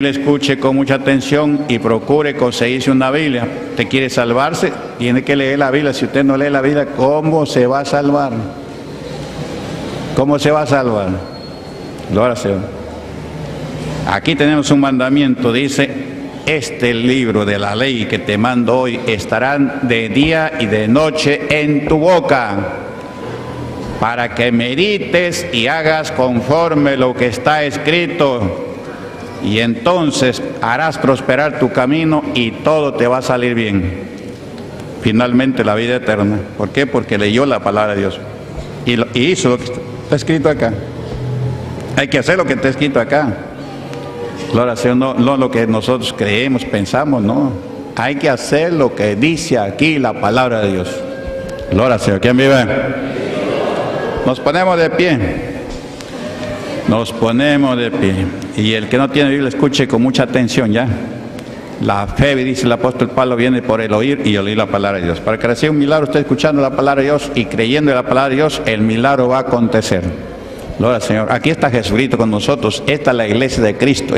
Le escuche con mucha atención y procure conseguirse una Biblia. ¿Usted quiere salvarse? Tiene que leer la Biblia. Si usted no lee la Biblia, ¿cómo se va a salvar? ¿Cómo se va a salvar? Gloria al Señor. Aquí tenemos un mandamiento, dice: este libro de la ley que te mando hoy estarán de día y de noche en tu boca, para que medites y hagas conforme lo que está escrito. Y entonces harás prosperar tu camino y todo te va a salir bien. Finalmente la vida eterna. ¿Por qué? Porque leyó la palabra de Dios y hizo lo que está escrito acá. Hay que hacer lo que está escrito acá. Gloria al Señor, no lo que nosotros creemos, pensamos, no. Hay que hacer lo que dice aquí la palabra de Dios. Gloria al Señor. ¿Quién vive? Nos ponemos de pie. Nos ponemos de pie. Y el que no tiene Biblia, escuche con mucha atención ya. La fe, dice el apóstol Pablo, viene por el oír y oír la palabra de Dios. Para que reciba un milagro, usted escuchando la palabra de Dios y creyendo en la palabra de Dios, el milagro va a acontecer. Gloria al Señor. Aquí está Jesucristo con nosotros. Esta es la iglesia de Cristo.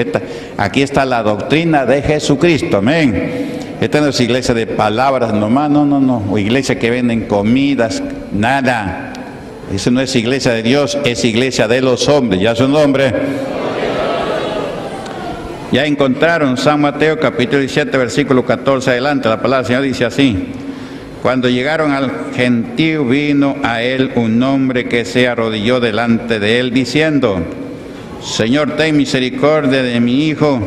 Aquí está la doctrina de Jesucristo. Amén. Esta no es iglesia de palabras nomás, no. O iglesia que venden comidas, nada. Esa no es iglesia de Dios, es iglesia de los hombres. Ya su nombre. Ya encontraron San Mateo capítulo 17 versículo 14 adelante. La palabra del Señor dice así: cuando llegaron al gentío, vino a él un hombre que se arrodilló delante de él diciendo: Señor, ten misericordia de mi hijo,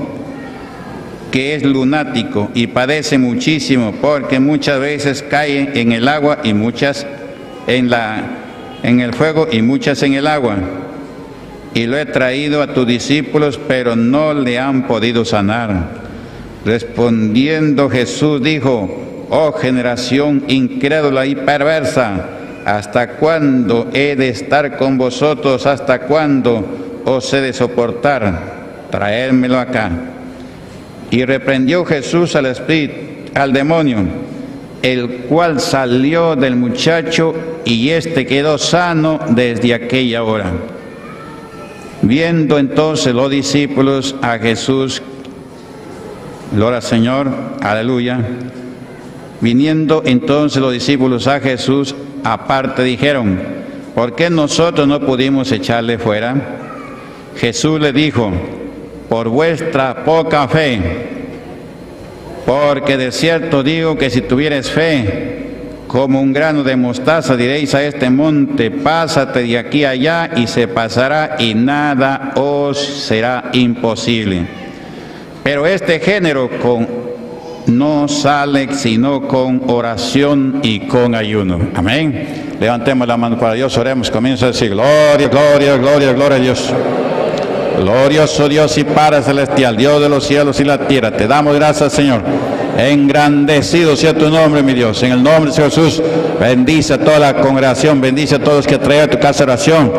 que es lunático y padece muchísimo, porque muchas veces cae en el agua y muchas en el fuego y muchas en el agua. Y lo he traído a tus discípulos, pero no le han podido sanar. Respondiendo Jesús dijo: oh generación incrédula y perversa, ¿hasta cuándo he de estar con vosotros? ¿Hasta cuándo os he de soportar? Traédmelo acá. Y reprendió Jesús al demonio, el cual salió del muchacho, y éste quedó sano desde aquella hora. Viendo entonces los discípulos a Jesús, gloria al Señor, aleluya. Viniendo entonces los discípulos a Jesús aparte, dijeron: ¿por qué nosotros no pudimos echarle fuera? Jesús le dijo: por vuestra poca fe. Porque de cierto digo que si tuvieres fe como un grano de mostaza, diréis a este monte: pásate de aquí a allá, y se pasará, y nada os será imposible. Pero este género no sale sino con oración y con ayuno. Amén. Levantemos la mano para Dios, oremos. Comienza a decir: gloria, gloria, gloria, gloria a Dios. Glorioso Dios y Padre celestial, Dios de los cielos y la tierra, te damos gracias, Señor. Engrandecido sea tu nombre, mi Dios. En el nombre de Jesús, bendice a toda la congregación, bendice a todos los que traen a tu casa de oración.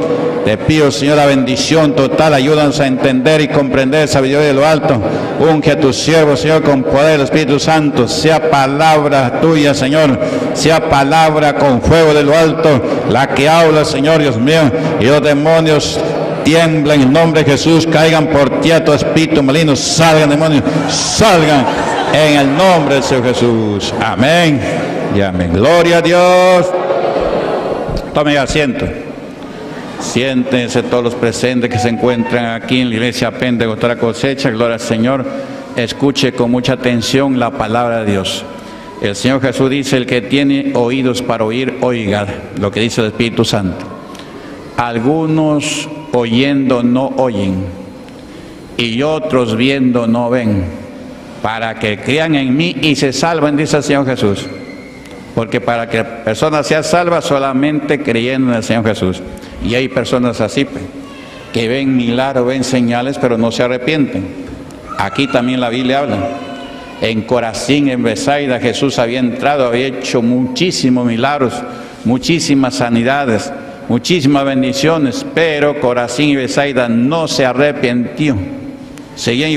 Te pido, Señor, la bendición total. Ayúdanos a entender y comprender sabiduría de lo alto. Unge a tus siervos, Señor, con poder del Espíritu Santo. Sea palabra tuya, Señor. Sea palabra con fuego de lo alto, la que habla, Señor, Dios mío. Y los demonios tiemblan en el nombre de Jesús, caigan por ti a tu espíritu maligno, salgan demonios, salgan en el nombre del Señor Jesús. Amén y amén. Gloria a Dios. Tomen asiento. Siéntense todos los presentes que se encuentran aquí en la iglesia Pentecostal Cosecha. Gloria al Señor. Escuche con mucha atención la palabra de Dios. El Señor Jesús dice: el que tiene oídos para oír, oiga lo que dice el Espíritu Santo. Algunos oyendo no oyen, y otros viendo no ven, para que crean en mí y se salven, dice el Señor Jesús. Porque para que la persona sea salva, solamente creyendo en el Señor Jesús. Y hay personas así, que ven milagros, ven señales, pero no se arrepienten. Aquí también la Biblia habla. En Corazín, en Betsaida, Jesús había entrado, había hecho muchísimos milagros, muchísimas sanidades, muchísimas bendiciones, pero Corazín y Betsaida no se arrepintió. Seguían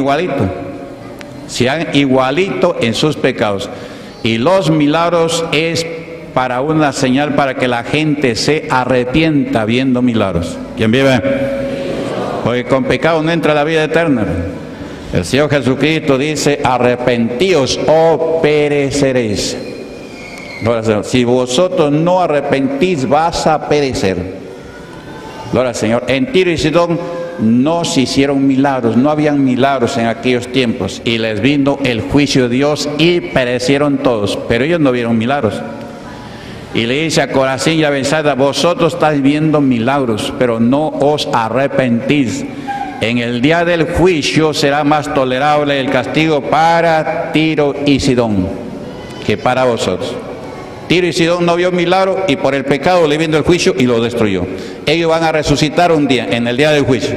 igualito en sus pecados. Y los milagros es para una señal para que la gente se arrepienta viendo milagros. ¿Quién vive? Porque con pecado no entra la vida eterna. El Señor Jesucristo dice, arrepentíos o pereceréis. Gloria al Señor. Si vosotros no arrepentís, vas a perecer. Gloria al Señor. En Tiro y Sidón no se hicieron milagros, no habían milagros en aquellos tiempos, y les vino el juicio de Dios y perecieron todos, pero ellos no vieron milagros. Y le dice a Corazín y a Bethsaida, vosotros estáis viendo milagros, pero no os arrepentís. En el día del juicio será más tolerable el castigo para Tiro y Sidón que para vosotros. Tiro y Sidón no vio milagro y por el pecado le vino el juicio y lo destruyó. Ellos van a resucitar un día, en el día del juicio,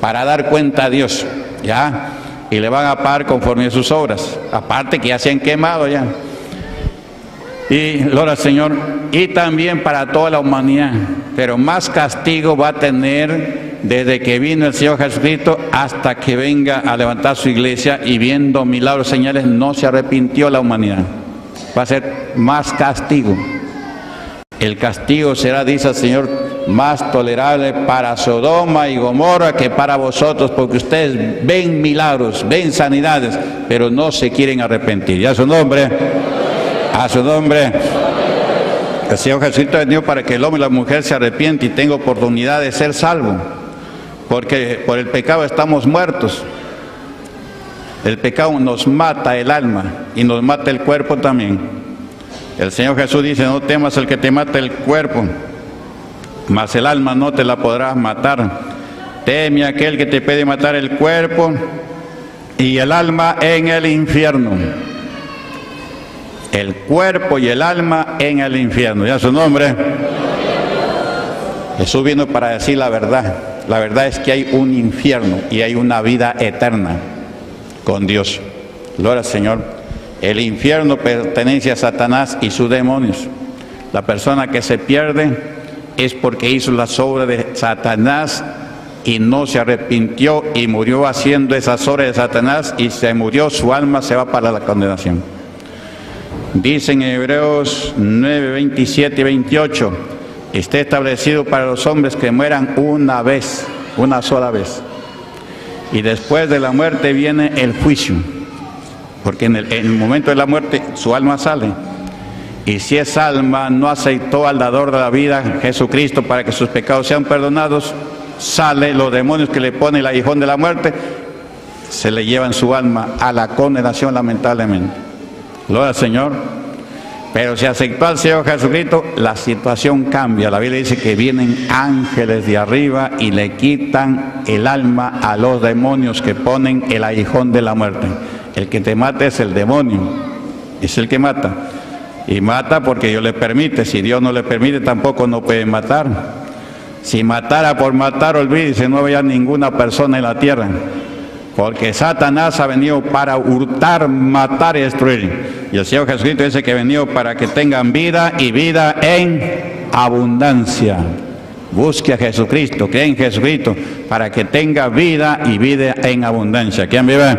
para dar cuenta a Dios, ¿ya? Y le van a pagar conforme a sus obras, aparte que ya se han quemado ya. Y gloria al Señor, y también para toda la humanidad, pero más castigo va a tener desde que vino el Señor Jesucristo hasta que venga a levantar su iglesia, y viendo milagros, señales, no se arrepintió la humanidad. Va a ser más castigo. El castigo será, dice el Señor, más tolerable para Sodoma y Gomorra que para vosotros, porque ustedes ven milagros, ven sanidades, pero no se quieren arrepentir. Y a su nombre, a su nombre. El Señor Jesucristo venido para que el hombre y la mujer se arrepienten y tenga oportunidad de ser salvo, porque por el pecado estamos muertos. El pecado nos mata el alma y nos mata el cuerpo también. El Señor Jesús dice, no temas al que te mata el cuerpo, mas el alma no te la podrás matar. Teme a aquel que te puede matar el cuerpo y el alma en el infierno. El cuerpo y el alma en el infierno. ¿Ya su nombre? Jesús vino para decir la verdad. La verdad es que hay un infierno y hay una vida eterna con Dios. Gloria al Señor. El infierno pertenece a Satanás y sus demonios. La persona que se pierde es porque hizo las obras de Satanás y no se arrepintió y murió haciendo esas obras de Satanás, y se murió, su alma se va para la condenación. Dice en Hebreos 9, 27 y 28, está establecido para los hombres que mueran una vez, una sola vez. Y después de la muerte viene el juicio, porque en el momento de la muerte su alma sale. Y si esa alma no aceptó al dador de la vida, Jesucristo, para que sus pecados sean perdonados, sale, los demonios que le pone el aguijón de la muerte, se le llevan su alma a la condenación, lamentablemente. Gloria al Señor. Pero si aceptó al Señor Jesucristo, la situación cambia. La Biblia dice que vienen ángeles de arriba y le quitan el alma a los demonios que ponen el aguijón de la muerte. El que te mata es el demonio, es el que mata. Y mata porque Dios le permite. Si Dios no le permite, tampoco no puede matar. Si matara por matar, olvídese, no había ninguna persona en la tierra. Porque Satanás ha venido para hurtar, matar y destruir. Y el Señor Jesucristo dice que ha venido para que tengan vida y vida en abundancia. Busque a Jesucristo, cree en Jesucristo, para que tenga vida y vida en abundancia. ¿Quién vive?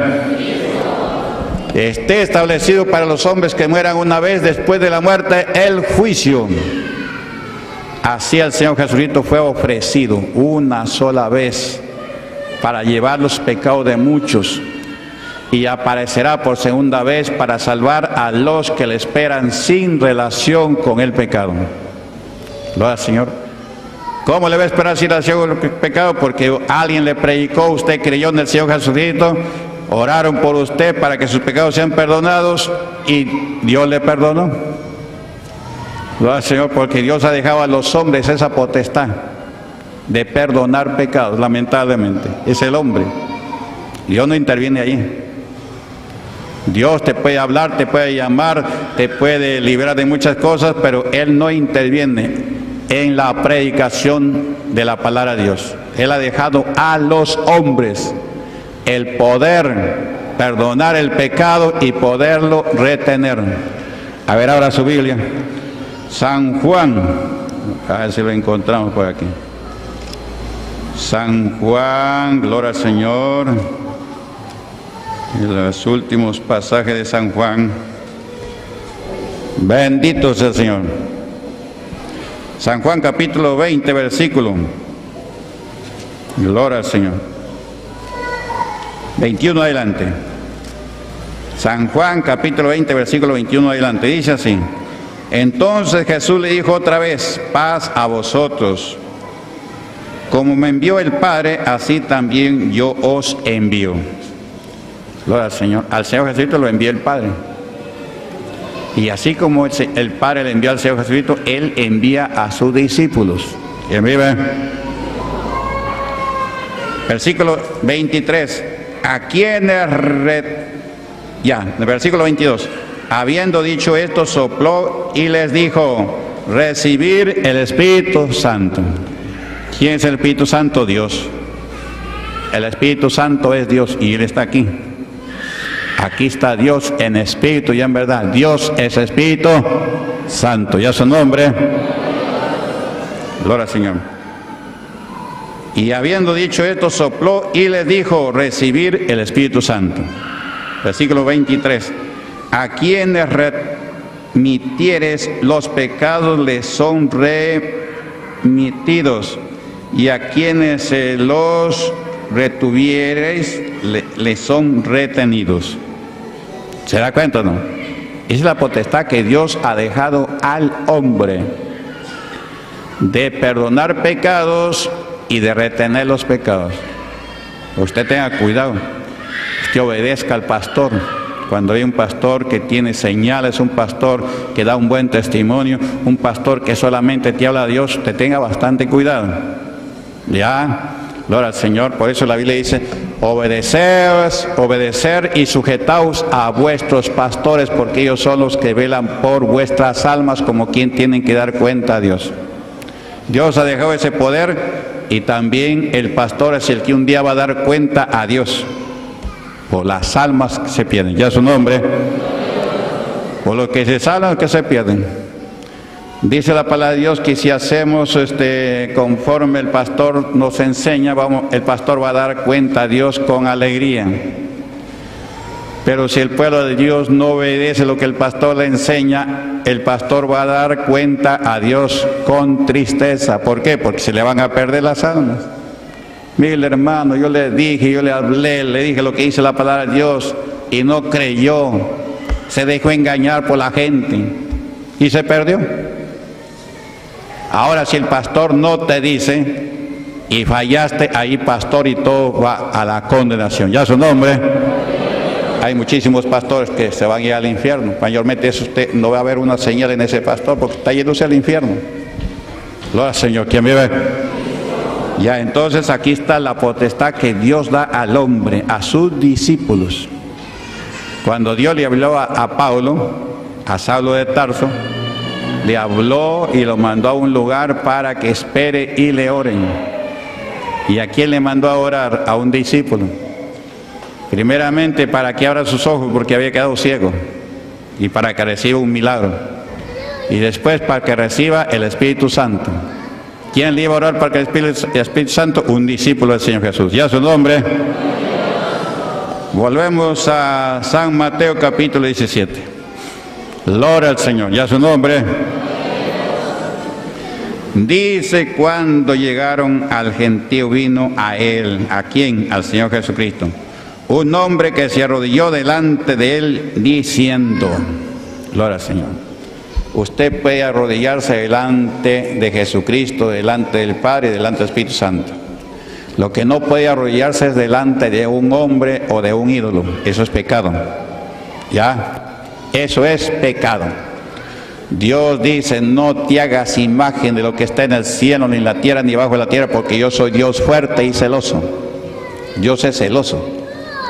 Esté establecido para los hombres que mueran una vez, después de la muerte el juicio. Así el Señor Jesucristo fue ofrecido una sola vez para llevar los pecados de muchos, y aparecerá por segunda vez para salvar a los que le esperan sin relación con el pecado. Gloria al Señor. ¿Cómo le va a esperar sin relación con el pecado? Porque alguien le predicó, usted creyó en el Señor Jesucristo, oraron por usted para que sus pecados sean perdonados y Dios le perdonó. Gloria al Señor, porque Dios ha dejado a los hombres esa potestad de perdonar pecados, lamentablemente. Es el hombre. Dios no interviene allí. Dios te puede hablar, te puede llamar, te puede librar de muchas cosas, pero Él no interviene en la predicación de la palabra de Dios. Él ha dejado a los hombres el poder perdonar el pecado y poderlo retener. A ver ahora su Biblia. San Juan, a ver si lo encontramos por aquí. San Juan, gloria al Señor. En los últimos pasajes de San Juan. Bendito sea el Señor. San Juan capítulo 20, versículo. Gloria al Señor. 21 adelante. San Juan capítulo 20, versículo 21 adelante. Dice así: entonces Jesús le dijo otra vez: paz a vosotros. Como me envió el Padre, así también yo os envío. Gloria al Señor. Al Señor Jesucristo lo envió el Padre. Y así como el Padre le envió al Señor Jesucristo, Él envía a sus discípulos. ¿Quién vive? Versículo 23. A quienes versículo 22. Habiendo dicho esto, sopló y les dijo: recibir el Espíritu Santo. ¿Quién es el Espíritu Santo? Dios. El Espíritu Santo es Dios y Él está aquí. Aquí está Dios en espíritu y en verdad. Dios es Espíritu Santo. ¿Ya su nombre? Gloria al Señor. Y habiendo dicho esto, sopló y les dijo: recibir el Espíritu Santo. Versículo 23. A quienes remitieres los pecados les son remitidos, y a quienes se los retuviereis les son retenidos. ¿Se da cuenta o no? Es la potestad que Dios ha dejado al hombre de perdonar pecados y de retener los pecados. Usted tenga cuidado, usted obedezca al pastor. Cuando hay un pastor que tiene señales, un pastor que da un buen testimonio, un pastor que solamente te habla a Dios, te tenga bastante cuidado. Ya, gloria al Señor. Por eso la Biblia dice: obedecer y sujetaos a vuestros pastores, porque ellos son los que velan por vuestras almas, como quien tienen que dar cuenta a Dios. Dios ha dejado ese poder, y también el pastor es el que un día va a dar cuenta a Dios por las almas que se pierden. Ya su nombre. Por lo que se salvan, que se pierden. Dice la palabra de Dios que si hacemos conforme el pastor nos enseña, el pastor va a dar cuenta a Dios con alegría. Pero si el pueblo de Dios no obedece lo que el pastor le enseña, el pastor va a dar cuenta a Dios con tristeza. ¿Por qué? Porque se le van a perder las almas. Mire, hermano, yo le dije, yo le hablé, le dije lo que dice la palabra de Dios y no creyó. Se dejó engañar por la gente y se perdió. Ahora, si el pastor no te dice y fallaste, ahí pastor y todo va a la condenación. Ya su nombre. Hay muchísimos pastores que se van a ir al infierno. Mayormente eso usted no va a ver una señal en ese pastor porque está yéndose al infierno. Gloria al Señor. ¿Quién vive? Ya, entonces aquí está la potestad que Dios da al hombre, a sus discípulos. Cuando Dios le habló a Pablo, a Saulo de Tarso, le habló y lo mandó a un lugar para que espere y le oren. ¿Y a quién le mandó a orar? A un discípulo. Primeramente para que abra sus ojos porque había quedado ciego y para que reciba un milagro. Y después para que reciba el Espíritu Santo. ¿Quién le iba a orar para que el Espíritu Santo? Un discípulo del Señor Jesús. ¿Ya su nombre? Volvemos a San Mateo capítulo 17. Gloria al Señor. ¿Ya su nombre? Dice: cuando llegaron al gentío vino a él. ¿A quién? Al Señor Jesucristo. Un hombre que se arrodilló delante de él diciendo: gloria al Señor. Usted puede arrodillarse delante de Jesucristo, delante del Padre y delante del Espíritu Santo. Lo que no puede arrodillarse es delante de un hombre o de un ídolo. Eso es pecado. ¿Ya? Eso es pecado. Dios dice: no te hagas imagen de lo que está en el cielo, ni en la tierra, ni bajo de la tierra, porque yo soy Dios fuerte y celoso. Dios es celoso.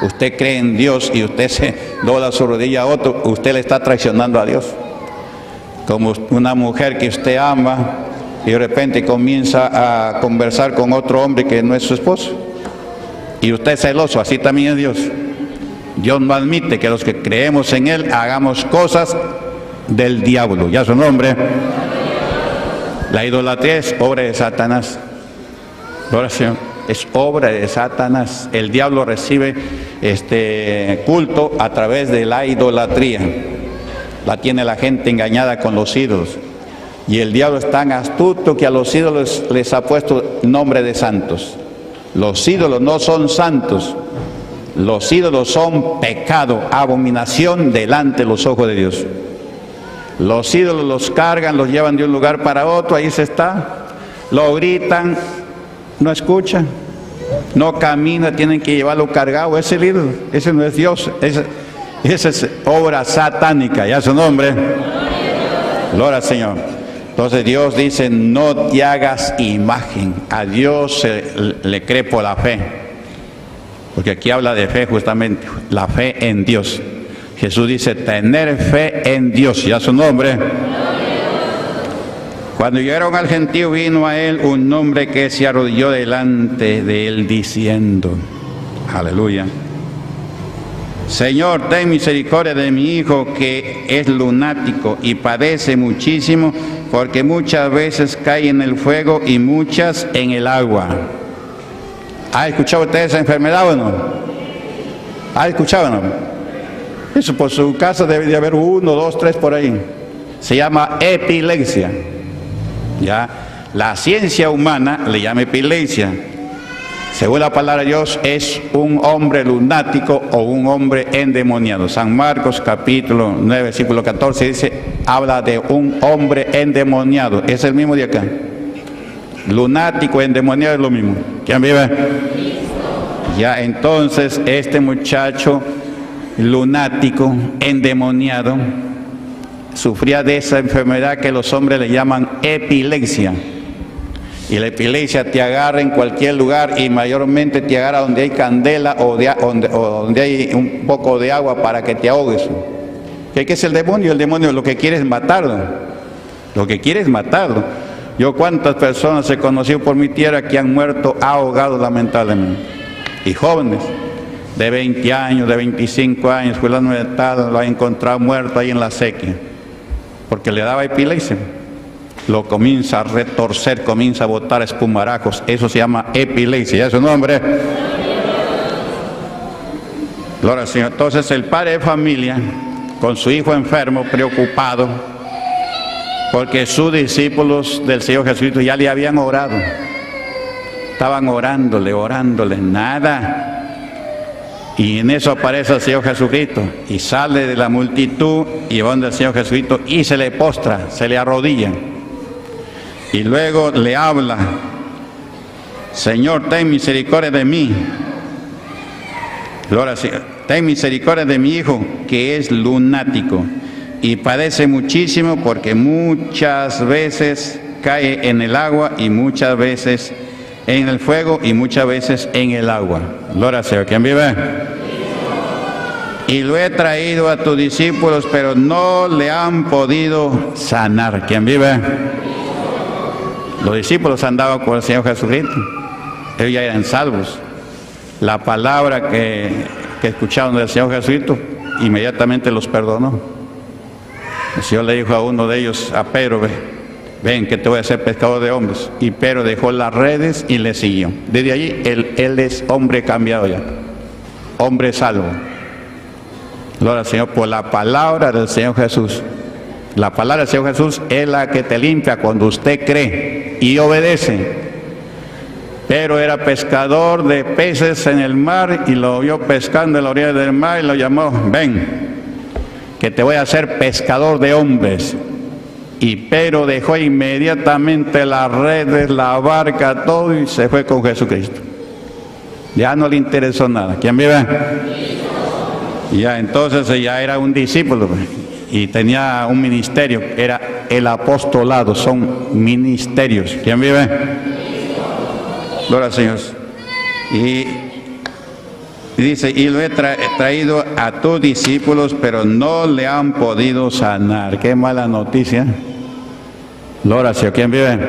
Usted cree en Dios y usted se dobla su rodilla a otro, usted le está traicionando a Dios. Como una mujer que usted ama y de repente comienza a conversar con otro hombre que no es su esposo. Y usted es celoso, así también es Dios. Dios no admite que los que creemos en Él hagamos cosas del diablo. Ya su nombre. La idolatría es obra de Satanás. Oración. Es obra de Satanás. El diablo recibe culto a través de la idolatría. La tiene la gente engañada con los ídolos. Y el diablo es tan astuto que a los ídolos les ha puesto nombre de santos. Los ídolos no son santos. Los ídolos son pecado, abominación delante de los ojos de Dios. Los ídolos los cargan, los llevan de un lugar para otro, ahí se está. Lo gritan, no escuchan, no camina, tienen que llevarlo cargado. Ese ídolo, ese no es Dios, esa es obra satánica, ya su nombre. Gloria al Señor. Entonces Dios dice, no te hagas imagen. A Dios le cree por la fe. Porque aquí habla de fe justamente, la fe en Dios. Jesús dice, tener fe en Dios, ya su nombre. Cuando llegaron al gentío, vino a él un hombre que se arrodilló delante de él diciendo, aleluya, Señor, ten misericordia de mi hijo que es lunático y padece muchísimo, porque muchas veces cae en el fuego y muchas en el agua. ¿Ha escuchado usted esa enfermedad o no? ¿Ha escuchado o no? Eso por su casa debe de haber 1, 2, 3 por ahí. Se llama epilepsia. ¿Ya? La ciencia humana le llama epilepsia. Según la palabra de Dios, es un hombre lunático o un hombre endemoniado. San Marcos capítulo 9, versículo 14 dice, habla de un hombre endemoniado. Es el mismo de acá. Lunático, endemoniado es lo mismo. ¿Quién vive? Ya, entonces este muchacho lunático, endemoniado, sufría de esa enfermedad que los hombres le llaman epilepsia. Y la epilepsia te agarra en cualquier lugar y mayormente te agarra donde hay candela o donde hay un poco de agua para que te ahogues. ¿Qué es el demonio? El demonio lo que quiere es matarlo. Lo que quiere es matarlo. Yo cuántas personas he conocido por mi tierra que han muerto ahogados lamentablemente. Y jóvenes de 20 años, de 25 años, pues lo han encontrado muerto ahí en la sequía. Porque le daba epilepsia. Lo comienza a retorcer, comienza a botar espumarajos. Eso se llama epilepsia. ¿Ya es su nombre? Gloria al Señor. Entonces el padre de familia, con su hijo enfermo, preocupado, porque sus discípulos del Señor Jesucristo ya le habían orado. Estaban orándole, nada. Y en eso aparece el Señor Jesucristo y sale de la multitud y va donde el Señor Jesucristo y se le postra, se le arrodilla. Y luego le habla, Señor, ten misericordia de mí. Gloria al Señor. Ten misericordia de mi hijo que es lunático y padece muchísimo porque muchas veces cae en el agua y muchas veces en el fuego y muchas veces en el agua. Gloria al Señor. ¿Quién vive? Y lo he traído a tus discípulos, pero no le han podido sanar. ¿Quién vive? Los discípulos andaban con el Señor Jesucristo. Ellos ya eran salvos. La palabra que escucharon del Señor Jesucristo, inmediatamente los perdonó. El Señor le dijo a uno de ellos, a Pedro, ven que te voy a hacer pescador de hombres. Y Pedro dejó las redes y le siguió. Desde allí él es hombre cambiado ya, hombre salvo. Gloria al Señor por la palabra del Señor Jesús. La palabra del Señor Jesús es la que te limpia cuando usted cree y obedece. Pero era pescador de peces en el mar y lo vio pescando en la orilla del mar y lo llamó, ven, que te voy a hacer pescador de hombres. Y Pedro dejó inmediatamente las redes, la barca, todo y se fue con Jesucristo. Ya no le interesó nada. ¿Quién vive? Ya entonces ya era un discípulo y tenía un ministerio, era el apostolado, son ministerios. ¿Quién vive? Gloria al Señor. Y dice, y lo he traído a tus discípulos, pero no le han podido sanar. Qué mala noticia. Gloria al Señor. ¿Quién vive?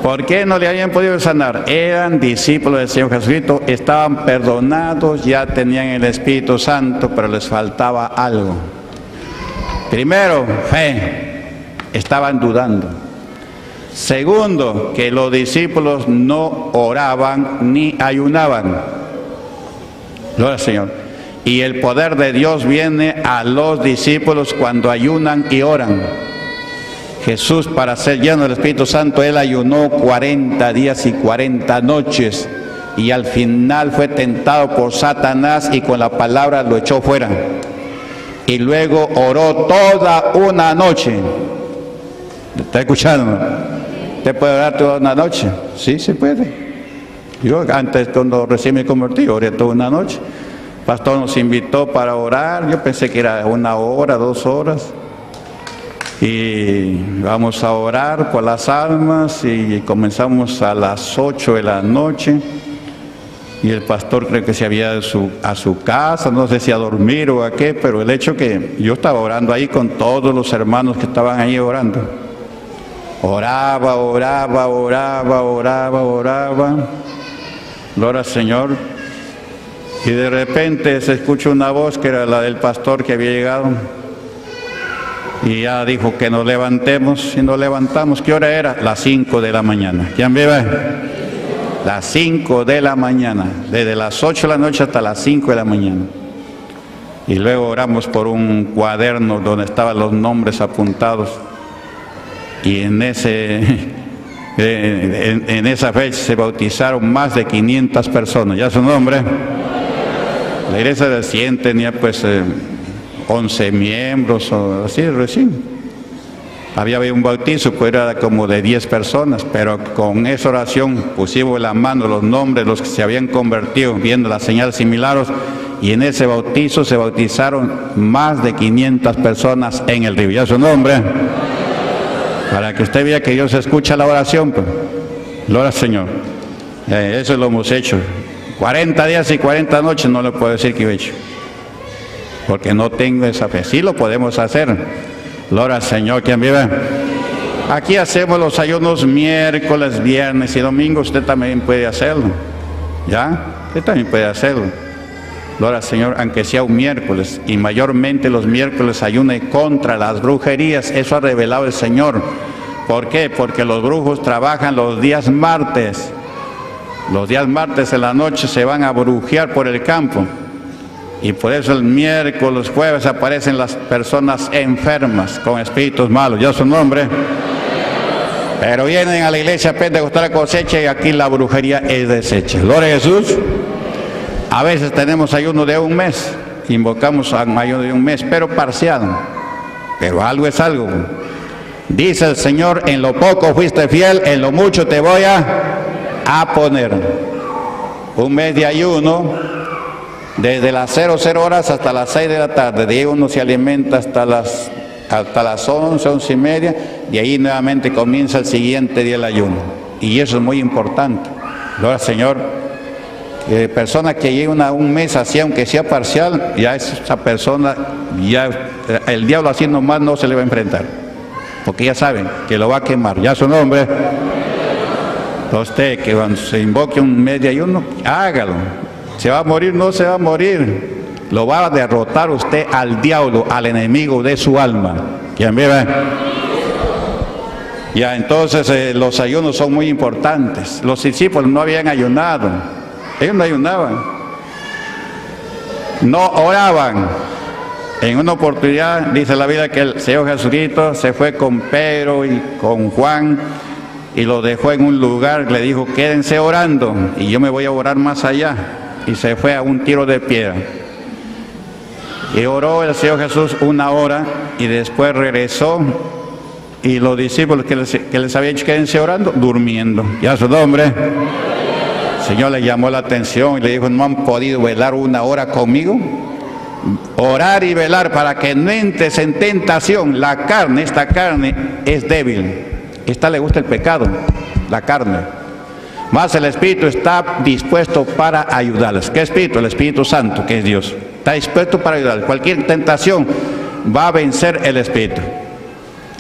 ¿Por qué no le habían podido sanar? Eran discípulos del Señor Jesucristo, estaban perdonados, ya tenían el Espíritu Santo, pero les faltaba algo. Primero, fe. Estaban dudando. Segundo, que los discípulos no oraban ni ayunaban. Gloria al Señor. Y el poder de Dios viene a los discípulos cuando ayunan y oran. Jesús, para ser lleno del Espíritu Santo, Él ayunó 40 días y 40 noches. y al final fue tentado por Satanás y con la palabra lo echó fuera. Y luego oró toda una noche. ¿Está escuchando? ¿Usted puede orar toda una noche? Sí, se puede. Yo antes, cuando recién me convertí, oré toda una noche. El pastor nos invitó para orar. Yo pensé que era 1 hora, 2 horas. Y vamos a orar por las almas y comenzamos a las 8 de la noche. Y el pastor creo que se había ido a su casa, no sé si a dormir o a qué, pero el hecho que yo estaba orando ahí con todos los hermanos que estaban ahí orando. Oraba. Gloria al Señor. Y de repente se escucha una voz que era la del pastor que había llegado. Y ya dijo que nos levantemos, y nos levantamos. ¿Qué hora era? Las 5 de la mañana. ¿Quién vive? Las 5 de la mañana, desde las 8 de la noche hasta las 5 de la mañana. Y luego oramos por un cuaderno donde estaban los nombres apuntados. Y en esa fecha se bautizaron más de 500 personas. ¿Ya su nombre? La iglesia del 100 tenía pues 11 miembros o así recién. Había un bautizo, pues era como de 10 personas, pero con esa oración pusimos la mano, los nombres, los que se habían convertido, viendo las señales y milagros, y en ese bautizo se bautizaron más de 500 personas en el río. ¿Ya su nombre? Para que usted vea que Dios escucha la oración, pues. Gloria al Señor. Eso lo hemos hecho. 40 días y 40 noches no le puedo decir que he hecho, porque no tengo esa fe. Sí lo podemos hacer. Gloria al Señor. ¿Quién vive? Aquí hacemos los ayunos miércoles, viernes y domingo. Usted también puede hacerlo. ¿Ya? Usted también puede hacerlo. Gloria al Señor, aunque sea un miércoles. Y mayormente los miércoles ayune contra las brujerías. Eso ha revelado el Señor. ¿Por qué? Porque los brujos trabajan los días martes. Los días martes en la noche se van a brujear por el campo. Y por eso el miércoles, jueves aparecen las personas enfermas con espíritus malos. ¿Ya su nombre? Pero vienen a la iglesia pentecostal a cosecha y aquí la brujería es deshecha. Gloria a Jesús. A veces tenemos ayuno de un mes. Invocamos a un ayuno de un mes, pero parcial. Pero algo es algo. Dice el Señor, en lo poco fuiste fiel, en lo mucho te voy a poner. Un mes de ayuno. Desde las 00 horas hasta las 6 de la tarde, de ahí uno se alimenta hasta las 11, 11 y media, y ahí nuevamente comienza el siguiente día el ayuno. Y eso es muy importante. Gloria al Señor. Persona que lleva un mes así, aunque sea parcial, ya esa persona, ya el diablo así nomás no se le va a enfrentar, porque ya saben que lo va a quemar. Ya su nombre. Usted que cuando se invoque un mes de ayuno, hágalo. ¿Se va a morir? No se va a morir. Lo va a derrotar usted al diablo, al enemigo de su alma. ¿Quién vive? Ya, entonces los ayunos son muy importantes. Los discípulos no habían ayunado. Ellos no ayunaban. No oraban. En una oportunidad, dice la Biblia, que el Señor Jesucristo se fue con Pedro y con Juan y lo dejó en un lugar. Le dijo, quédense orando y yo me voy a orar más allá. Y se fue a un tiro de piedra. Y oró el Señor Jesús 1 hora y después regresó. Y los discípulos que les había dicho quédense orando, durmiendo. Ya su nombre. El Señor le llamó la atención y le dijo, ¿no han podido velar 1 hora conmigo? Orar y velar para que no entres en tentación. La carne, esta carne es débil. Esta le gusta el pecado, la carne. Más el Espíritu está dispuesto para ayudarles. ¿Qué Espíritu? El Espíritu Santo, que es Dios. Está dispuesto para ayudarles. Cualquier tentación va a vencer el Espíritu.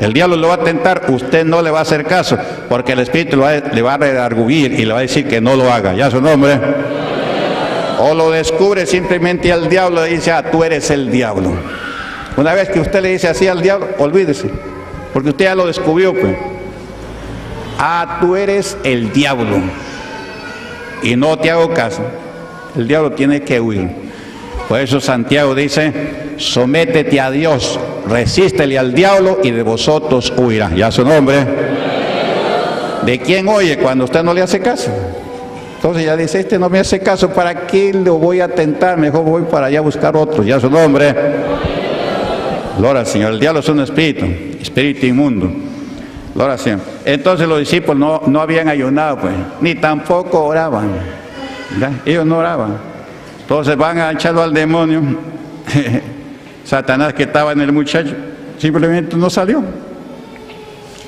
El diablo lo va a tentar, usted no le va a hacer caso, porque el Espíritu le va a redarguir y le va a decir que no lo haga. ¿Ya su nombre? O lo descubre simplemente al diablo y dice, tú eres el diablo. Una vez que usted le dice así al diablo, olvídese, porque usted ya lo descubrió, pues. Tú eres el diablo y no te hago caso. El diablo tiene que huir. Por eso Santiago dice, sométete a Dios, resístele al diablo y de vosotros huirá. Ya su nombre. ¿De quién oye cuando usted no le hace caso? Entonces ya dice, este no me hace caso, ¿para qué lo voy a tentar? Mejor voy para allá a buscar otro, ya su nombre. Gloria al Señor. El diablo es un espíritu, espíritu inmundo. Gloria al Señor. Entonces los discípulos no habían ayunado, pues, ni tampoco oraban. ¿Ya? Ellos no oraban. Entonces van a echarlo al demonio. Satanás, que estaba en el muchacho, simplemente no salió.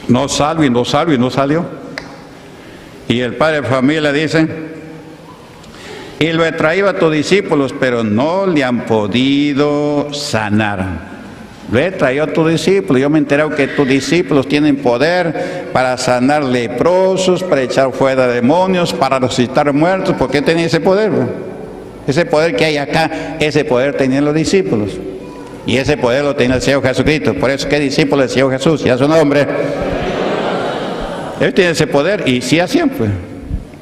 No salgo y no salgo y no salió. Y el padre de familia dice, y lo he traído a tus discípulos, pero no le han podido sanar. Lo he traído a tus discípulos. Yo me he enterado que tus discípulos tienen poder para sanar leprosos, para echar fuera demonios, para resucitar muertos. ¿Por qué tenía ese poder? Ese poder que hay acá, ese poder tenían los discípulos. Y ese poder lo tenía el Señor Jesucristo. Por eso, ¿qué discípulo del Señor Jesús? Ya su nombre. Ellos tienen ese poder y sí hacían, pues.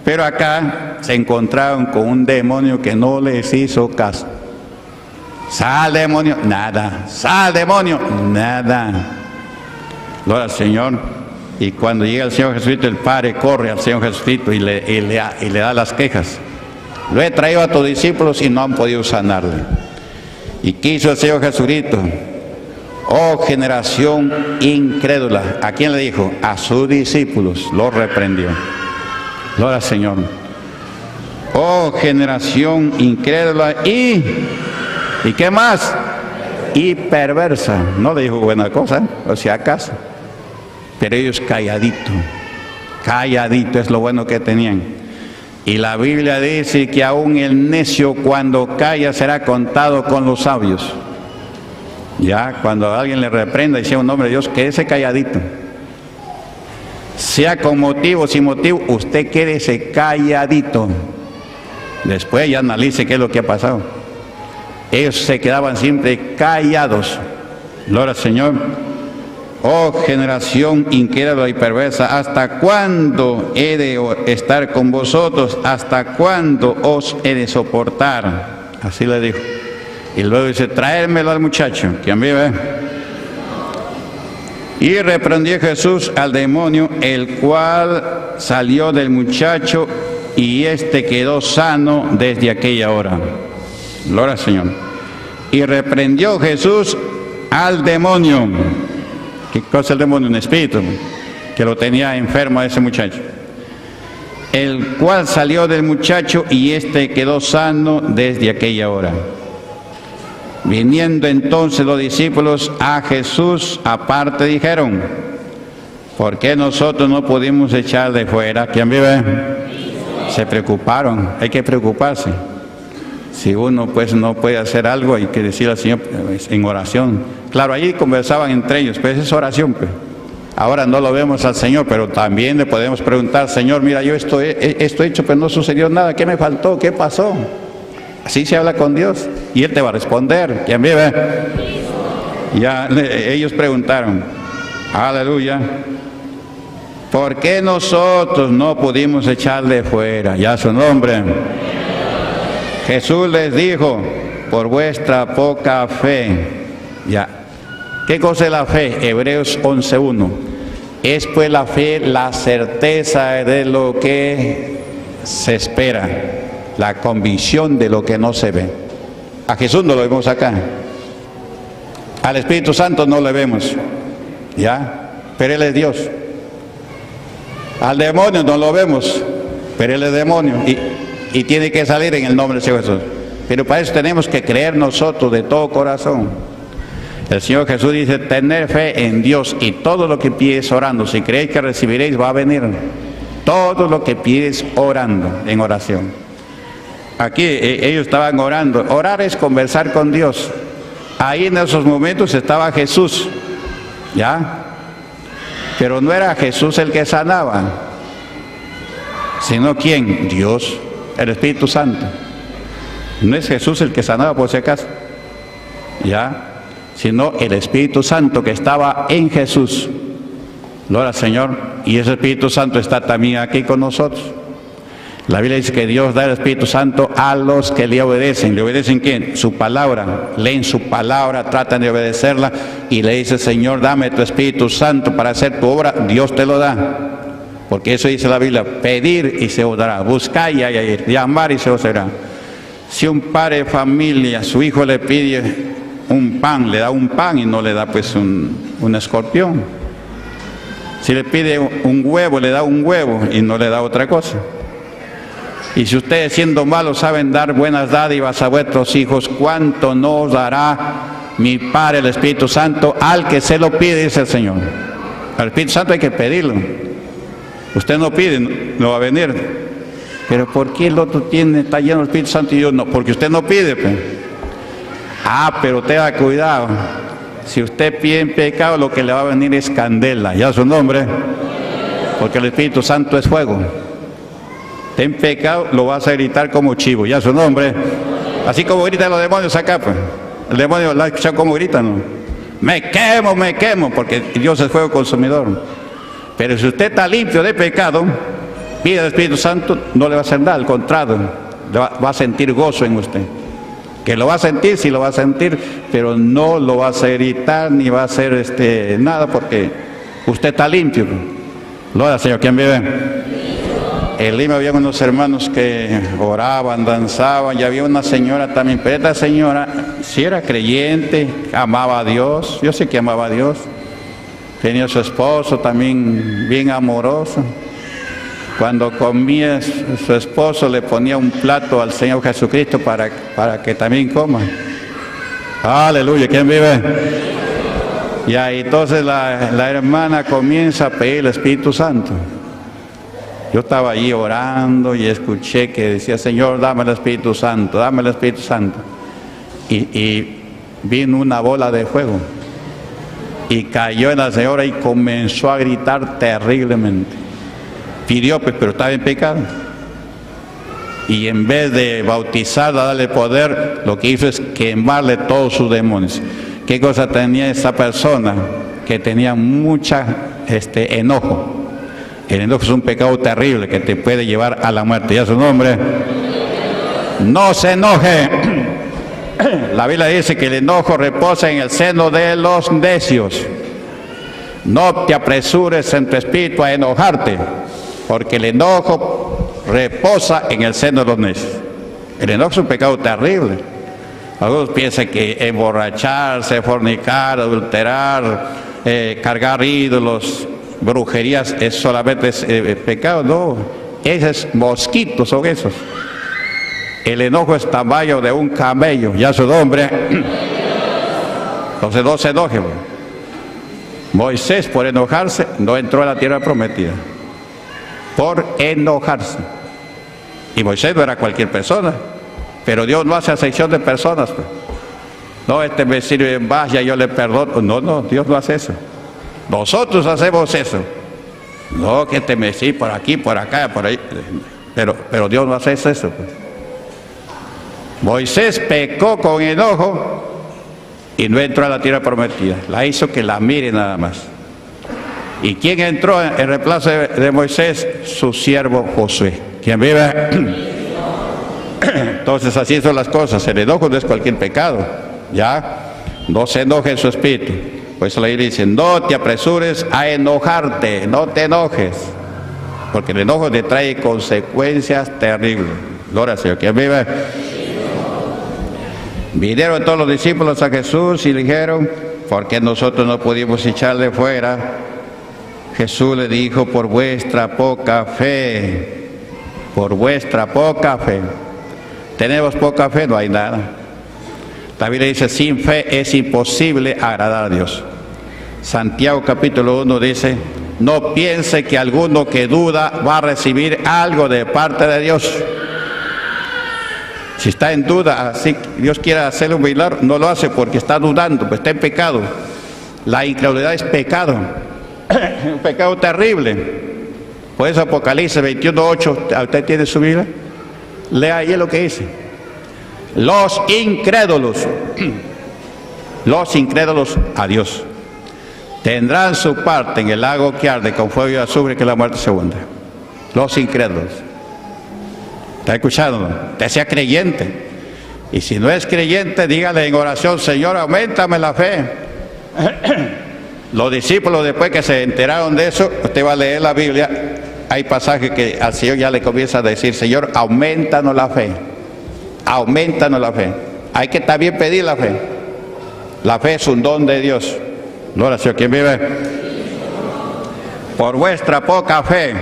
Pero acá se encontraron con un demonio que no les hizo caso. Sal demonio, nada. Sal demonio, nada. Gloria al Señor. Y cuando llega el Señor Jesucristo, el Padre corre al Señor Jesucristo y le da las quejas. Lo he traído a tus discípulos y no han podido sanarle. Y quiso el Señor Jesucristo, oh generación incrédula. ¿A quién le dijo? A sus discípulos, lo reprendió. Gloria al Señor. Oh generación incrédula y ¿qué más? Y perversa. No le dijo buena cosa, o sea, acaso. Pero ellos calladito es lo bueno que tenían. Y la Biblia dice que aún el necio cuando calla será contado con los sabios. Ya, cuando alguien le reprenda y sea un hombre de Dios, quédese calladito. Sea con motivo, sin motivo, usted quédese calladito. Después ya analice qué es lo que ha pasado. Ellos se quedaban siempre callados. Gloria al Señor. Oh generación incrédula y perversa, ¿hasta cuándo he de estar con vosotros? ¿Hasta cuándo os he de soportar? Así le dijo. Y luego dice, traérmelo al muchacho, que a mí ve. Y reprendió Jesús al demonio, el cual salió del muchacho y éste quedó sano desde aquella hora. Gloria al Señor. Y reprendió Jesús al demonio. ¿Qué cosa es el demonio? Un espíritu que lo tenía enfermo a ese muchacho. El cual salió del muchacho y éste quedó sano desde aquella hora. Viniendo entonces los discípulos a Jesús aparte dijeron, ¿por qué nosotros no pudimos echar de fuera? ¿Quién vive? Se preocuparon. Hay que preocuparse. Si uno pues no puede hacer algo, hay que decir al Señor en oración. Claro, allí conversaban entre ellos, pues es oración, pues. Ahora no lo vemos al Señor, pero también le podemos preguntar, Señor, mira, yo esto he hecho, pero no sucedió nada, ¿qué me faltó? ¿Qué pasó? Así se habla con Dios y Él te va a responder. ¿Quién vive? Ya ellos preguntaron, aleluya, ¿por qué nosotros no pudimos echarle fuera? Ya su nombre. Jesús les dijo, por vuestra poca fe. Ya. ¿Qué cosa es la fe? Hebreos 11:1. Es pues la fe la certeza de lo que se espera, la convicción de lo que no se ve. A Jesús no lo vemos acá. Al Espíritu Santo no lo vemos. ¿Ya? Pero Él es Dios. Al demonio no lo vemos, pero Él es demonio. Y tiene que salir en el nombre del Señor Jesús. Pero para eso tenemos que creer nosotros de todo corazón. El Señor Jesús dice, tener fe en Dios y todo lo que pides orando. Si creéis que recibiréis, va a venir. Todo lo que pides orando, en oración. Aquí ellos estaban orando. Orar es conversar con Dios. Ahí en esos momentos estaba Jesús. ¿Ya? Pero no era Jesús el que sanaba. Sino ¿quién? Dios. El Espíritu Santo. No es Jesús el que sanaba por si acaso, ya, sino el Espíritu Santo que estaba en Jesús. Gloria al Señor. Y ese Espíritu Santo está también aquí con nosotros. La Biblia dice que Dios da el Espíritu Santo a los que le obedecen. ¿Le obedecen quién? Su palabra. Leen su palabra, tratan de obedecerla y le dice, Señor, dame tu Espíritu Santo para hacer tu obra. Dios te lo da. Porque eso dice la Biblia, pedir y se os dará, buscar y hallar, llamar y se os dará. Si un padre de familia, su hijo le pide un pan, le da un pan y no le da pues un escorpión. Si le pide un huevo, le da un huevo y no le da otra cosa. Y si ustedes siendo malos saben dar buenas dádivas a vuestros hijos, ¿cuánto nos dará mi Padre el Espíritu Santo al que se lo pide? Dice el Señor. Al Espíritu Santo hay que pedirlo. Usted no pide, no va a venir. Pero ¿por qué el otro está lleno del Espíritu Santo y yo no? Porque usted no pide, pues. Pero tenga cuidado. Si usted pide en pecado, lo que le va a venir es candela. Ya su nombre. Porque el Espíritu Santo es fuego. Ten pecado, lo vas a gritar como chivo, ya su nombre. Así como gritan los demonios acá, pues. El demonio, ¿la ha escuchado cómo gritan? ¿No? Me quemo, porque Dios es fuego consumidor. Pero si usted está limpio de pecado, pide al Espíritu Santo, no le va a hacer nada, al contrario, va a sentir gozo en usted. Que lo va a sentir, sí lo va a sentir, pero no lo va a hacer gritar, ni va a hacer nada, porque usted está limpio. Gloria al Señor. ¿Quién vive? En Lima había unos hermanos que oraban, danzaban, y había una señora también, pero esta señora sí era creyente, amaba a Dios, yo sé que amaba a Dios, tenía a su esposo también bien amoroso. Cuando comía, su esposo le ponía un plato al Señor Jesucristo para que también coma. Aleluya, ¿quién vive? Y ahí entonces la hermana comienza a pedir el Espíritu Santo. Yo estaba allí orando y escuché que decía, Señor, dame el Espíritu Santo, dame el Espíritu Santo. Y vino una bola de fuego y cayó en la señora y comenzó a gritar terriblemente. Pidió, pues, pero estaba en pecado. Y en vez de bautizarla, darle poder, lo que hizo es quemarle todos sus demonios. ¿Qué cosa tenía esa persona? Que tenía mucha enojo. El enojo es un pecado terrible que te puede llevar a la muerte. ¿Ya su nombre? No se enoje. La Biblia dice que el enojo reposa en el seno de los necios. No te apresures en tu espíritu a enojarte, porque el enojo reposa en el seno de los necios. El enojo es un pecado terrible. Algunos piensan que emborracharse, fornicar, adulterar, cargar ídolos, brujerías es solamente pecado. No, esos mosquitos son esos. El enojo es tamaño de un camello, ya su nombre. Entonces no se enoje. Moisés, por enojarse, no entró a la tierra prometida. Por enojarse. Y Moisés no era cualquier persona, pero Dios no hace acepción de personas. No, me sirve más, ya yo le perdono. No, Dios no hace eso. Nosotros hacemos eso. No, que te mecí por aquí, por acá, por ahí. Pero Dios no hace eso, pues. Moisés pecó con enojo y no entró a la tierra prometida. La hizo que la mire nada más. ¿Y quién entró en reemplazo de Moisés? Su siervo Josué. ¿Quién vive? Entonces así son las cosas. El enojo no es cualquier pecado. ¿Ya? No se enoje en su espíritu. Por eso la Biblia dice, no te apresures a enojarte, no te enojes. Porque el enojo te trae consecuencias terribles. Gloria al Señor. ¿Quién vive? Vinieron todos los discípulos a Jesús y le dijeron, ¿por qué nosotros no pudimos echarle fuera? Jesús le dijo, por vuestra poca fe. Por vuestra poca fe. Tenemos poca fe, no hay nada. La Biblia dice, sin fe es imposible agradar a Dios. Santiago capítulo 1 dice, no piense que alguno que duda va a recibir algo de parte de Dios. Si está en duda, así Dios quiere hacerle un milagro, no lo hace porque está dudando, pues está en pecado. La incredulidad es pecado, un pecado terrible. Por eso Apocalipsis 21:8, ¿usted tiene su Biblia? Lea ahí lo que dice. Los incrédulos a Dios, tendrán su parte en el lago que arde con fuego y azufre, que es la muerte segunda. Los incrédulos. ¿Está escuchando? Usted sea creyente. Y si no es creyente, dígale en oración, Señor, auméntame la fe. Los discípulos, después que se enteraron de eso, usted va a leer la Biblia, hay pasajes que al Señor ya le comienza a decir, Señor, aumentanos la fe, aumentanos la fe. Hay que también pedir la fe. La fe es un don de Dios. Gloria al Señor. ¿Quién vive? Por vuestra poca fe,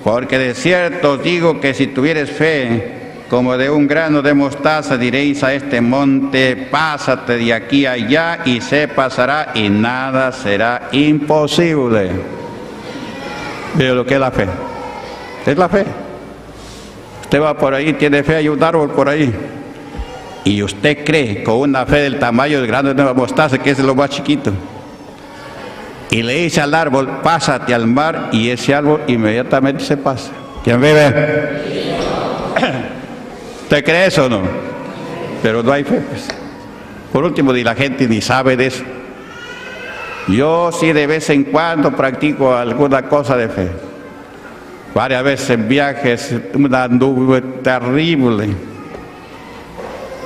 porque de cierto os digo que si tuvieres fe como de un grano de mostaza, diréis a este monte, pásate de aquí a allá, y se pasará, y nada será imposible. Pero lo que es la fe, es la fe. Usted va por ahí, tiene fe, hay un árbol por ahí, y usted cree con una fe del tamaño del grano de mostaza, que es lo más chiquito, y le dice al árbol, pásate al mar, y ese árbol inmediatamente se pasa. ¿Quién vive? ¿Usted cree eso o no? Pero no hay fe, pues. Por último, y la gente ni sabe de eso. Yo sí de vez en cuando practico alguna cosa de fe. Varias veces en viajes, una nube terrible.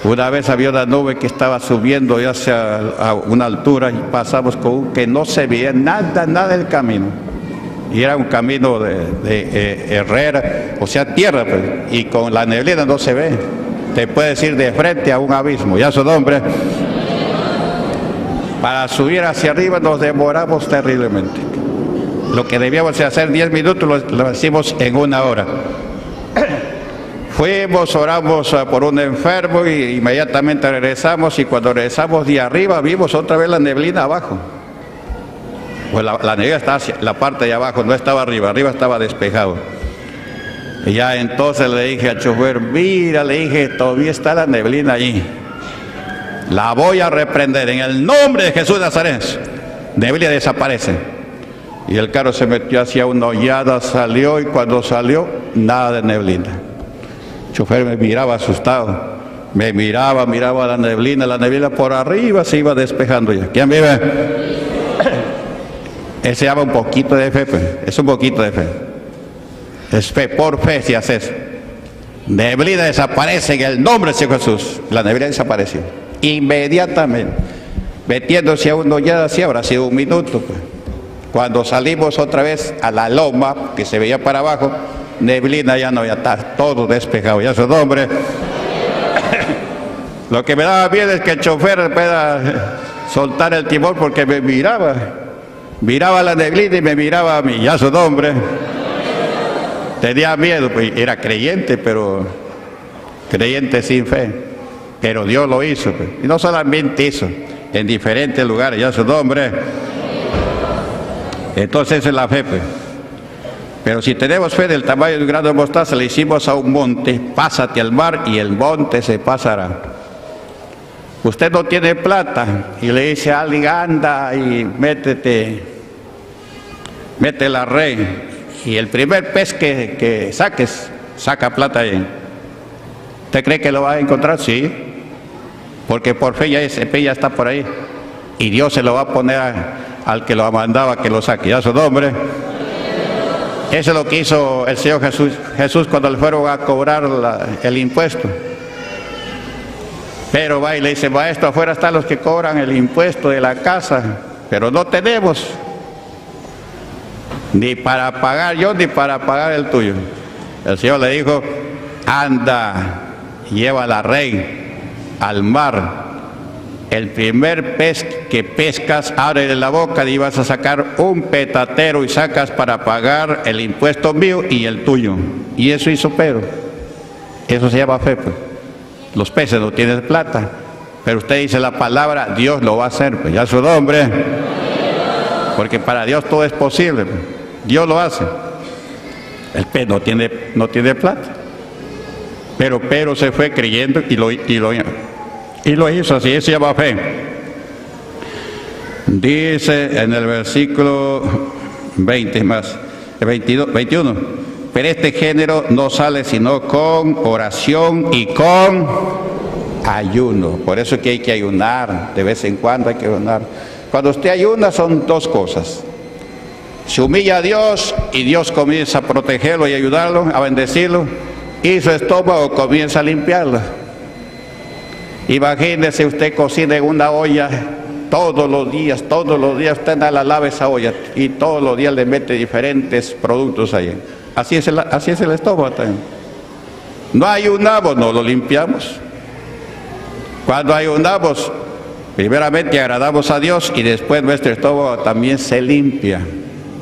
Una vez había una nube que estaba subiendo ya hacia a una altura, y pasamos con un que no se veía nada del camino. Y era un camino de herrera, o sea, tierra, pues, y con la neblina no se ve. Te puedes ir de frente a un abismo, ya su nombre. Para subir hacia arriba nos demoramos terriblemente. Lo que debíamos hacer 10 minutos lo hicimos en 1 hora. Fuimos, oramos por un enfermo y inmediatamente regresamos, y cuando regresamos de arriba vimos otra vez la neblina abajo. Pues la neblina estaba hacia la parte de abajo, no estaba arriba estaba despejado. Y ya entonces le dije al chofer, mira, le dije, todavía está la neblina allí. La voy a reprender en el nombre de Jesús de Nazaret. Neblina desaparece. Y el carro se metió hacia una hollada, salió, y cuando salió, nada de neblina. El chofer me miraba asustado. Me miraba la neblina por arriba se iba despejando ya. ¿Quién vive? Ese llama un poquito de fe, pues. Es un poquito de fe. Es fe, por fe si haces. Neblina desaparece en el nombre de Jesús. La neblina desapareció inmediatamente, metiéndose a una hollada, así habrá sido 1 minuto, pues. Cuando salimos otra vez a la loma que se veía para abajo, neblina ya no, ya está todo despejado, ya su nombre. Lo que me daba miedo es que el chofer pueda soltar el timón, porque me miraba la neblina y me miraba a mí, ya su nombre. Tenía miedo, pues era creyente, pero creyente sin fe. Pero Dios lo hizo, pues. Y no solamente hizo, en diferentes lugares, ya su nombre. Entonces esa es la fe, pues. Pero si tenemos fe del tamaño de un grano de mostaza, le hicimos a un monte, pásate al mar, y el monte se pasará. Usted no tiene plata y le dice a alguien, anda y mete la red, y el primer pez que saques, saca plata ahí. ¿Usted cree que lo va a encontrar? Sí, porque por fe ya ese pez ya está por ahí, y Dios se lo va a poner al que lo mandaba que lo saque, ya su nombre. Eso es lo que hizo el Señor Jesús cuando le fueron a cobrar el impuesto. Pero va y le dice, maestro, afuera están los que cobran el impuesto de la casa, pero no tenemos ni para pagar yo ni para pagar el tuyo. El Señor le dijo, anda, lleva la red al mar, el primer pez que pescas, ábrele la boca y vas a sacar un petatero, y sacas para pagar el impuesto mío y el tuyo. Y eso hizo Pedro. Eso se llama fe, pues. Los peces no tienen plata, pero usted dice la palabra, Dios lo va a hacer, pues, ya su nombre. Porque para Dios todo es posible, pues. Dios lo hace. El pez no tiene plata, pero Pedro se fue creyendo y lo hizo así. Eso se llama fe. Dice en el versículo 21, pero este género no sale sino con oración y con ayuno. Por eso es que hay que ayunar, de vez en cuando hay que ayunar. Cuando usted ayuna son 2 cosas. Se humilla a Dios y Dios comienza a protegerlo y ayudarlo, a bendecirlo, y su estómago comienza a limpiarlo. Imagínese usted cocina en una olla todos los días usted lava esa olla y todos los días le mete diferentes productos ahí. Así es el estómago también. No ayunamos, no lo limpiamos. Cuando ayunamos, primeramente agradamos a Dios y después nuestro estómago también se limpia.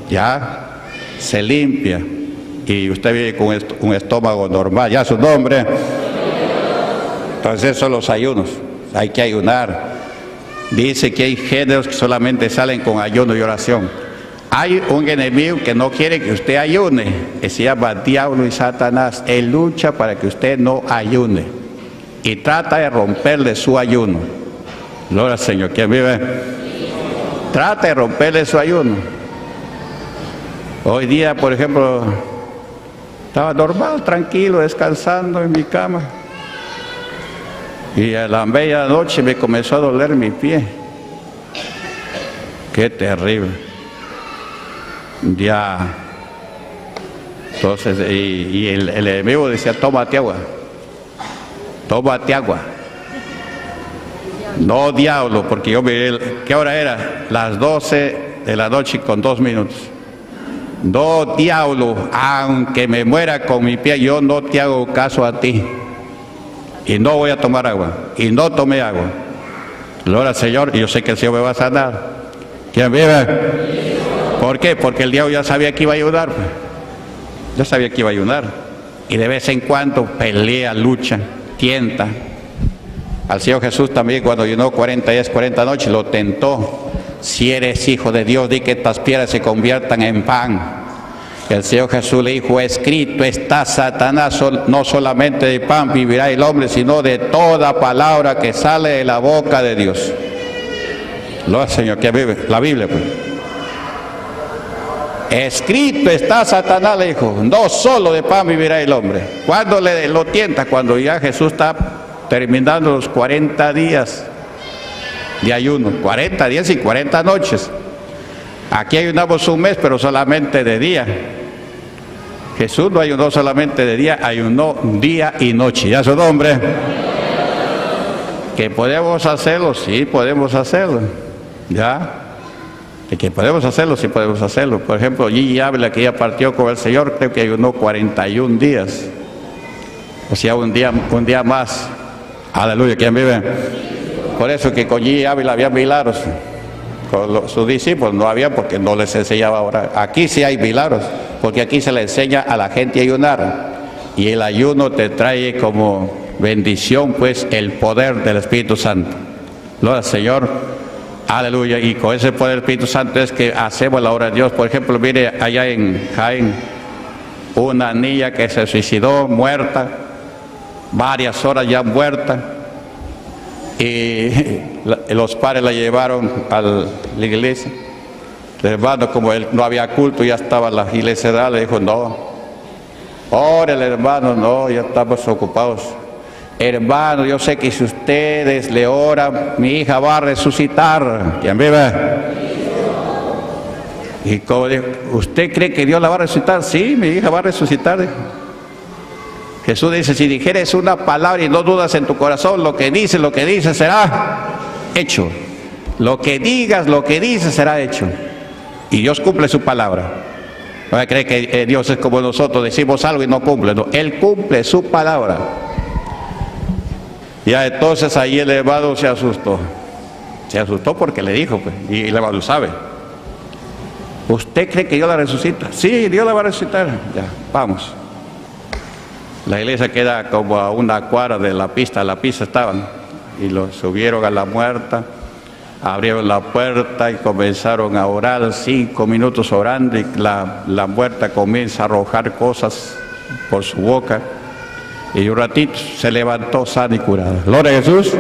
Ya, se limpia. Y usted vive con un estómago normal, ya su nombre. Entonces esos son los ayunos, hay que ayunar. Dice que hay géneros que solamente salen con ayuno y oración. Hay un enemigo que no quiere que usted ayune, que se llama diablo y Satanás. Él lucha para que usted no ayune y trata de romperle su ayuno. Gloria al Señor. ¿Quién vive? Trata de romperle su ayuno. Hoy día, por ejemplo, estaba normal, tranquilo, descansando en mi cama. Y a la medianoche me comenzó a doler mi pie. Qué terrible. Ya. Entonces, y el enemigo decía, tómate agua. Tómate agua. No, diablo, porque yo miré, ¿qué hora era? Las 12 de la noche con 2 minutos. No, diablo, aunque me muera con mi pie, yo no te hago caso a ti. Y no voy a tomar agua. Y no tomé agua. Gloria al Señor. Y yo sé que el Señor me va a sanar. ¿Quién vive? ¿Por qué? Porque el diablo ya sabía que iba a ayudar. Ya sabía que iba a ayudar. Y de vez en cuando pelea, lucha, tienta. Al Señor Jesús también cuando ayunó 40 días, 40 noches, lo tentó. Si eres hijo de Dios, di que estas piedras se conviertan en pan. El Señor Jesús le dijo, escrito está, Satanás, no solamente de pan vivirá el hombre, sino de toda palabra que sale de la boca de Dios. Lo Señor, que vive, la Biblia, pues. Escrito está, Satanás le dijo, no solo de pan vivirá el hombre. ¿Cuándo lo tienta? Cuando ya Jesús está terminando los 40 días de ayuno, 40 días y 40 noches. Aquí ayunamos un mes, pero solamente de día. Jesús no ayunó solamente de día, ayunó día y noche. ¿Ya su nombre? ¿Que podemos hacerlo? Sí, podemos hacerlo. ¿Ya? ¿Y que podemos hacerlo? Sí, podemos hacerlo. Por ejemplo, Gigi Ávila, que ya partió con el Señor, creo que ayunó 41 días. O sea, un día más. Aleluya, ¿quién vive? Por eso que con Gigi Ávila había milagros. Con sus discípulos no había, porque no les enseñaba a orar. Aquí sí hay milagros, porque aquí se le enseña a la gente a ayunar. Y el ayuno te trae como bendición, pues, el poder del Espíritu Santo. Gloria al Señor. Aleluya. Y con ese poder del Espíritu Santo es que hacemos la obra de Dios. Por ejemplo, mire allá en Jaén, una niña que se suicidó, muerta, varias horas ya muerta. Y los padres la llevaron a la iglesia. El hermano, como él no había culto, ya estaba en la iglesia, le dijo, no, órale hermano, no, ya estamos ocupados. Hermano, yo sé que si ustedes le oran, mi hija va a resucitar. ¿Quién vive? Y como dijo, ¿usted cree que Dios la va a resucitar? Sí, mi hija va a resucitar, dijo. Jesús dice, si dijeres una palabra y no dudas en tu corazón, lo que dices será hecho. Lo que dices será hecho. Y Dios cumple su palabra. No me cree que Dios es como nosotros, decimos algo y no cumple. No, Él cumple su palabra. Ya entonces ahí el hermano se asustó. Se asustó porque le dijo, pues, y el hermano sabe. ¿Usted cree que Dios la resucita? Sí, Dios la va a resucitar. Ya, vamos. La iglesia queda como a una cuadra de la pista estaban, y lo subieron a la muerta, abrieron la puerta y comenzaron a orar, 5 minutos orando, y la muerta comienza a arrojar cosas por su boca, y un ratito se levantó sana y curada. Gloria a Jesús.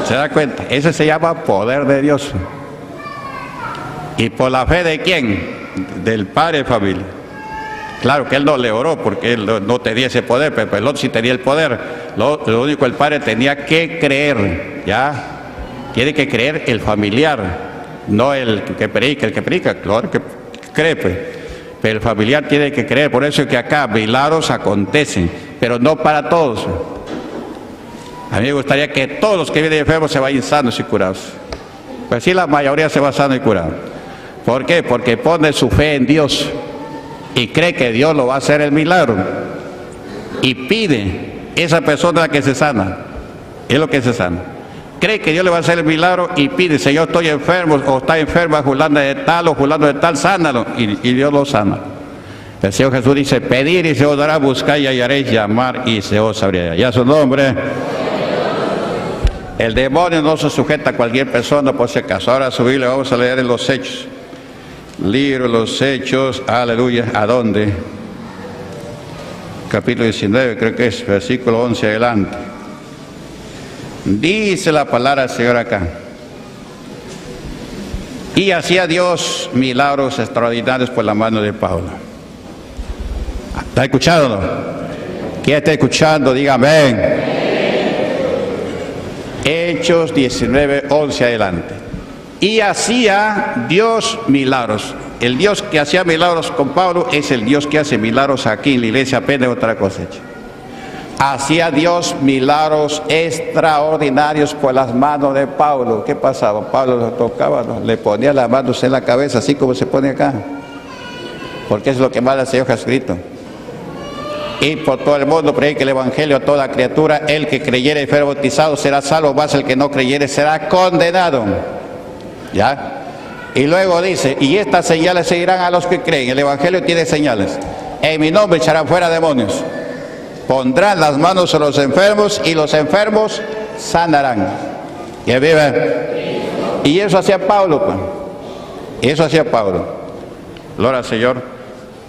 ¿Se da cuenta? Ese se llama poder de Dios. ¿Y por la fe de quién? Del Padre de familia. Claro que él no le oró porque él no tenía ese poder, pero el otro sí tenía el poder. Lo único, el padre tenía que creer, ¿ya? Tiene que creer el familiar, no el que predica, claro que cree, pues. Pero el familiar tiene que creer. Por eso es que acá milagros acontecen, pero no para todos. A mí me gustaría que todos los que vienen enfermos se vayan sanos y curados. Pues sí, la mayoría se va sano y curado. ¿Por qué? Porque pone su fe en Dios y cree que Dios lo va a hacer el milagro. Y pide, esa persona que se sana, es lo que se sana. Cree que Dios le va a hacer el milagro y pide, Señor, estoy enfermo, o está enferma fulana de tal o fulano de tal, sánalo, y Dios lo sana. El Señor Jesús dice, pedir y se os dará, buscar y hallaréis, llamar y se os abrirá. Ya su nombre. El demonio no se sujeta a cualquier persona, por si acaso. Ahora su Biblia vamos a leer en los Hechos. Libro de los Hechos, aleluya. ¿A dónde? Capítulo 19, creo que es, versículo 11 adelante. Dice la palabra del Señor acá. Y hacía Dios milagros extraordinarios por la mano de Pablo. ¿Está escuchando? ¿Quién está escuchando? Dígame. Amén. Hechos 19, 11 adelante. Y hacía Dios milagros. El Dios que hacía milagros con Pablo es el Dios que hace milagros aquí en la iglesia, apenas otra cosecha. Hacía Dios milagros extraordinarios por las manos de Pablo. ¿Qué pasaba? Pablo lo tocaba, ¿no? Le ponía las manos en la cabeza, así como se pone acá. Porque es lo que manda el Señor Jesucristo. Y por todo el mundo predique el evangelio a toda criatura. El que creyere y fuere bautizado será salvo, mas el que no creyere será condenado. ¿Ya? Y luego dice, y estas señales seguirán a los que creen. El evangelio tiene señales. En mi nombre echarán fuera demonios. Pondrán las manos sobre los enfermos y los enfermos sanarán. ¿Y vive? Y eso hacía Pablo, pues. Eso hacía Pablo. Gloria al Señor.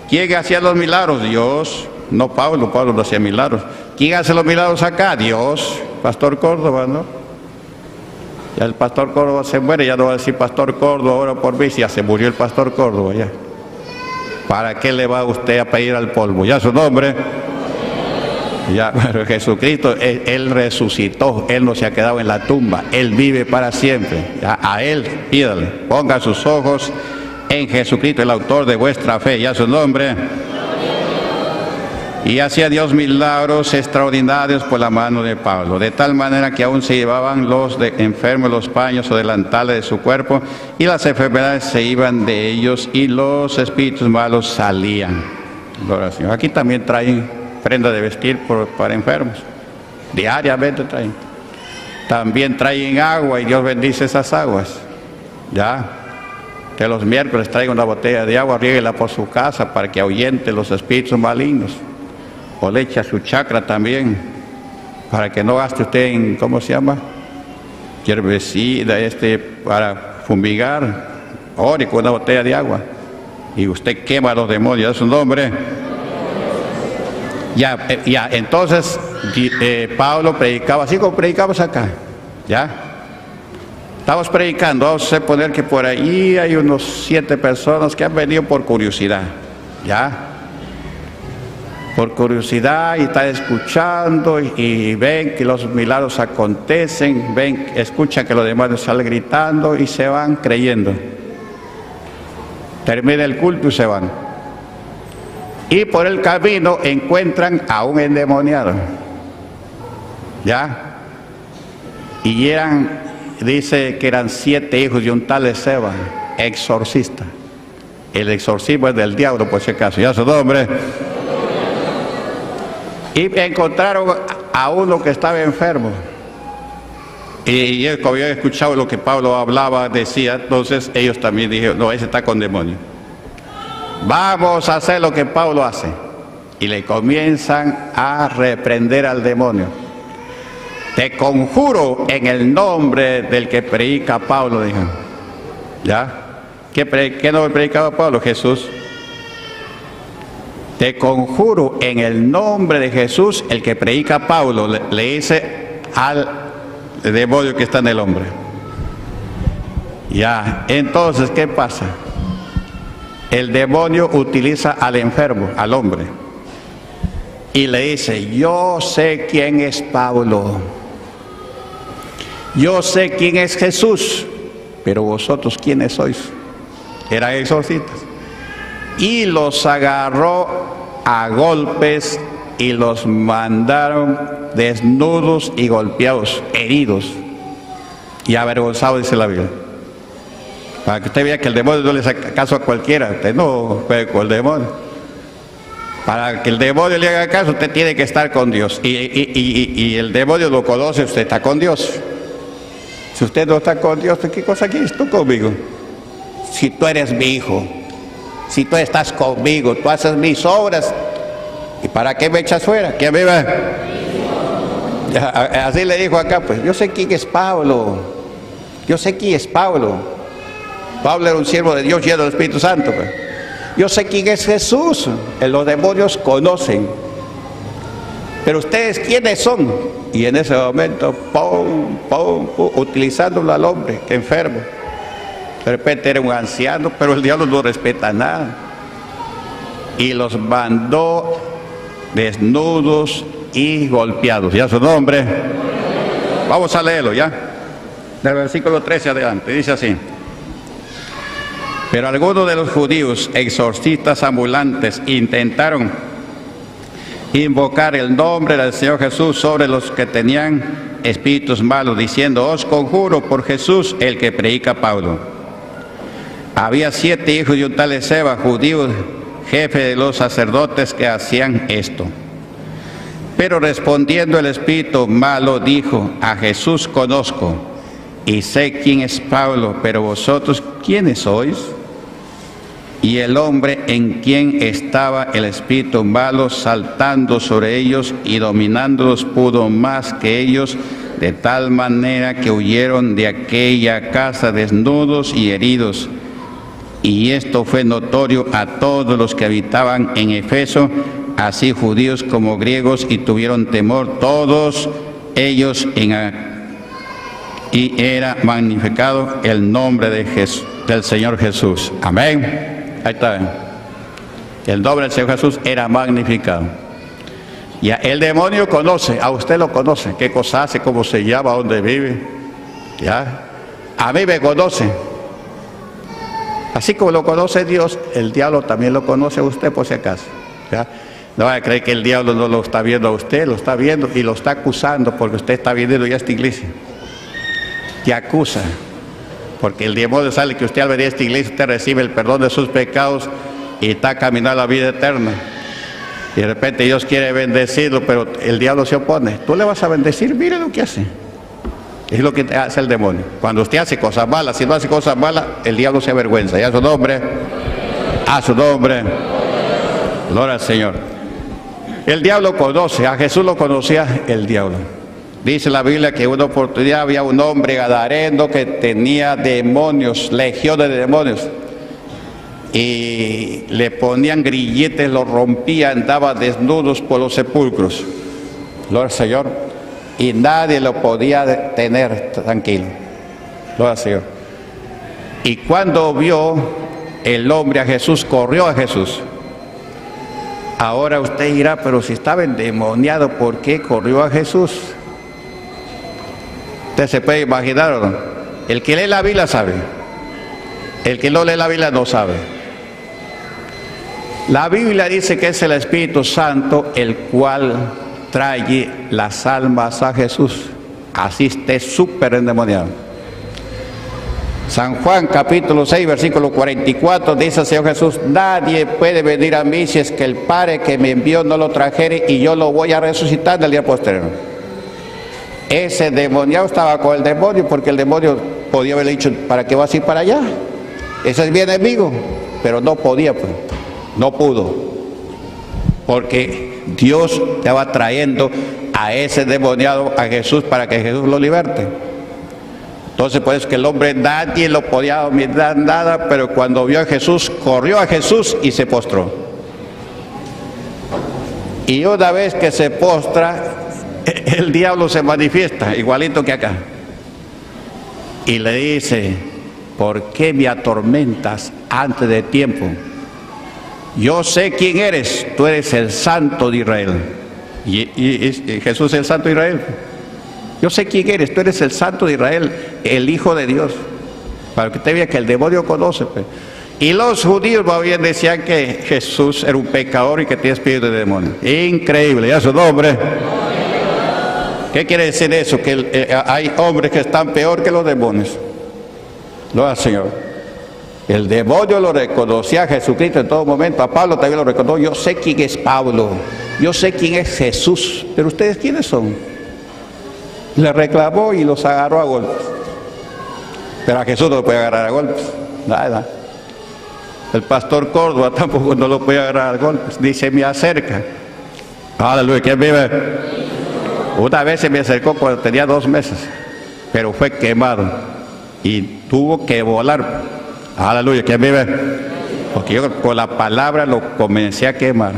¿Quién hacía los milagros? Dios. No Pablo, Pablo no hacía milagros. ¿Quién hace los milagros acá? Dios. Pastor Córdoba, ¿no? Ya el pastor Córdoba se muere, ya no va a decir pastor Córdoba, ahora por mí, ya se murió el pastor Córdoba, ya. ¿Para qué le va usted a pedir al polvo? Ya su nombre. Ya, pero Jesucristo, él resucitó, Él no se ha quedado en la tumba, Él vive para siempre. Ya, a Él pídale, ponga sus ojos en Jesucristo, el autor de vuestra fe, ya su nombre. Y hacía Dios milagros extraordinarios por la mano de Pablo, de tal manera que aún se llevaban los enfermos los paños o delantales de su cuerpo, y las enfermedades se iban de ellos, y los espíritus malos salían. Gloria al Señor. Aquí también traen prenda de vestir para enfermos, diariamente traen. También traen agua, y Dios bendice esas aguas. Ya, que los miércoles traigan una botella de agua, riéguela por su casa para que ahuyente los espíritus malignos. O le echa su chakra también, para que no gaste usted en, ¿cómo se llama? Herbicida, para fumigar. Ore con una botella de agua. Y usted quema a los demonios, es su nombre. Ya, entonces Pablo predicaba, así como predicamos acá. Ya. Estamos predicando, vamos a suponer que por ahí hay unos 7 personas que han venido por curiosidad. Ya. Por curiosidad, y están escuchando y ven que los milagros acontecen, escuchan que los demonios salen gritando y se van creyendo. Termina el culto y se van. Y por el camino encuentran a un endemoniado. ¿Ya? Y dice que eran 7 hijos de un tal Esteban, exorcista. El exorcismo es del diablo, por si acaso. Ya su nombre. Y encontraron a uno que estaba enfermo. Y como había escuchado lo que Pablo hablaba, decía, entonces ellos también dijeron, no, ese está con demonio. Vamos a hacer lo que Pablo hace. Y le comienzan a reprender al demonio. Te conjuro en el nombre del que predica Pablo, dijo. ¿Ya? ¿Qué nombre predicaba Pablo? Jesús. Te conjuro en el nombre de Jesús, el que predica Pablo, le dice al demonio que está en el hombre. Ya, entonces, ¿qué pasa? El demonio utiliza al enfermo, al hombre, y le dice, yo sé quién es Pablo, yo sé quién es Jesús, pero vosotros, ¿quiénes sois? Eran exorcistas. Y los agarró a golpes y los mandaron desnudos y golpeados, heridos y avergonzados, dice la Biblia. Para que usted vea que el demonio no le haga caso a cualquiera. Usted no juegue con el demonio. Para que el demonio le haga caso, usted tiene que estar con Dios. Y el demonio lo conoce, usted está con Dios. Si usted no está con Dios, ¿qué cosa quieres tú conmigo? Si tú eres mi hijo, si tú estás conmigo, tú haces mis obras, ¿y para qué me echas fuera? ¿Quién me va? Así le dijo acá, pues, yo sé quién es Pablo. Yo sé quién es Pablo. Pablo era un siervo de Dios lleno del Espíritu Santo, pues. Yo sé quién es Jesús. Los demonios conocen. Pero ustedes, ¿quiénes son? Y en ese momento, utilizándolo al hombre que enfermo. De repente era un anciano, pero el diablo no respeta nada. Y los mandó desnudos y golpeados. ¿Ya su nombre? Vamos a leerlo ya. Del versículo 13 adelante. Dice así. Pero algunos de los judíos, exorcistas ambulantes, intentaron invocar el nombre del Señor Jesús sobre los que tenían espíritus malos, diciendo: os conjuro por Jesús, el que predica Pablo. Había 7 hijos de un tal Esceva, judío, jefe de los sacerdotes, que hacían esto. Pero respondiendo el espíritu malo, dijo: a Jesús conozco y sé quién es Pablo, pero vosotros, ¿quiénes sois? Y el hombre en quien estaba el espíritu malo, saltando sobre ellos y dominándolos, pudo más que ellos, de tal manera que huyeron de aquella casa desnudos y heridos. Y esto fue notorio a todos los que habitaban en Efeso, así judíos como griegos, y tuvieron temor todos ellos y era magnificado el nombre de Jesús, del Señor Jesús. Amén. Ahí está. El nombre del Señor Jesús era magnificado. Ya el demonio conoce, a usted lo conoce, qué cosa hace, cómo se llama, dónde vive. Ya. A mí me conoce. Así como lo conoce Dios, el diablo también lo conoce a usted, por si acaso. ¿Ya? No vaya a creer que el diablo no lo está viendo a usted, lo está viendo y lo está acusando porque usted está viniendo ya a esta iglesia. Te acusa. Porque el demonio sabe que usted al venir a esta iglesia, usted recibe el perdón de sus pecados y está caminando a la vida eterna. Y de repente Dios quiere bendecirlo, pero el diablo se opone. Tú le vas a bendecir, mire lo que hace. Es lo que hace el demonio. Cuando usted hace cosas malas, si no hace cosas malas, el diablo se avergüenza. ¿Y a su nombre? A su nombre. Gloria al Señor. El diablo conoce, a Jesús lo conocía el diablo. Dice la Biblia que en una oportunidad había un hombre gadareno que tenía demonios, legiones de demonios. Y le ponían grilletes, lo rompían, andaba desnudos por los sepulcros. Gloria al Señor. Y nadie lo podía tener tranquilo. Gloria al Señor. Y cuando vio el hombre a Jesús, corrió a Jesús. Ahora usted dirá, pero si estaba endemoniado, ¿por qué corrió a Jesús? Usted se puede imaginar, ¿o no? El que lee la Biblia sabe. El que no lee la Biblia no sabe. La Biblia dice que es el Espíritu Santo el cual trae las almas a Jesús. Así esté súper endemoniado. San Juan capítulo 6 versículo 44 dice el Señor Jesús: nadie puede venir a mí si es que el Padre que me envió no lo trajere, y yo lo voy a resucitar del día posterior. Ese demoniado estaba con el demonio, porque el demonio podía haberle dicho: ¿para qué vas a ir para allá? Ese es mi enemigo. Pero no podía, pues. No pudo. Porque Dios estaba trayendo a ese demoniado a Jesús para que Jesús lo liberte. Entonces, por eso que el hombre, nadie lo podía dominar nada, pero cuando vio a Jesús, corrió a Jesús y se postró. Y una vez que se postra, el diablo se manifiesta, igualito que acá. Y le dice: ¿por qué me atormentas antes de tiempo? Yo sé quién eres, tú eres el Santo de Israel. Y Jesús es el Santo de Israel. Yo sé quién eres, tú eres el Santo de Israel, el Hijo de Dios. Para que usted vea que el demonio conoce, pues. Y los judíos más bien decían que Jesús era un pecador y que tenía espíritu de demonio. Increíble, ya su nombre. ¿Qué quiere decir eso? Que hay hombres que están peor que los demonios. Gloria al Señor. El demonio lo reconocía a Jesucristo en todo momento. A Pablo también lo reconoció. Yo sé quién es Pablo, yo sé quién es Jesús, pero ustedes quiénes son. Le reclamó y los agarró a golpes. Pero a Jesús no lo puede agarrar a golpes, nada. El pastor Córdoba tampoco no lo puede agarrar a golpes, ni se me acerca. Aleluya, ¿quién vive? Una vez se me acercó cuando tenía 2 meses, pero fue quemado y tuvo que volar. Aleluya, ¿quién vive? Porque yo con la palabra lo comencé a quemar.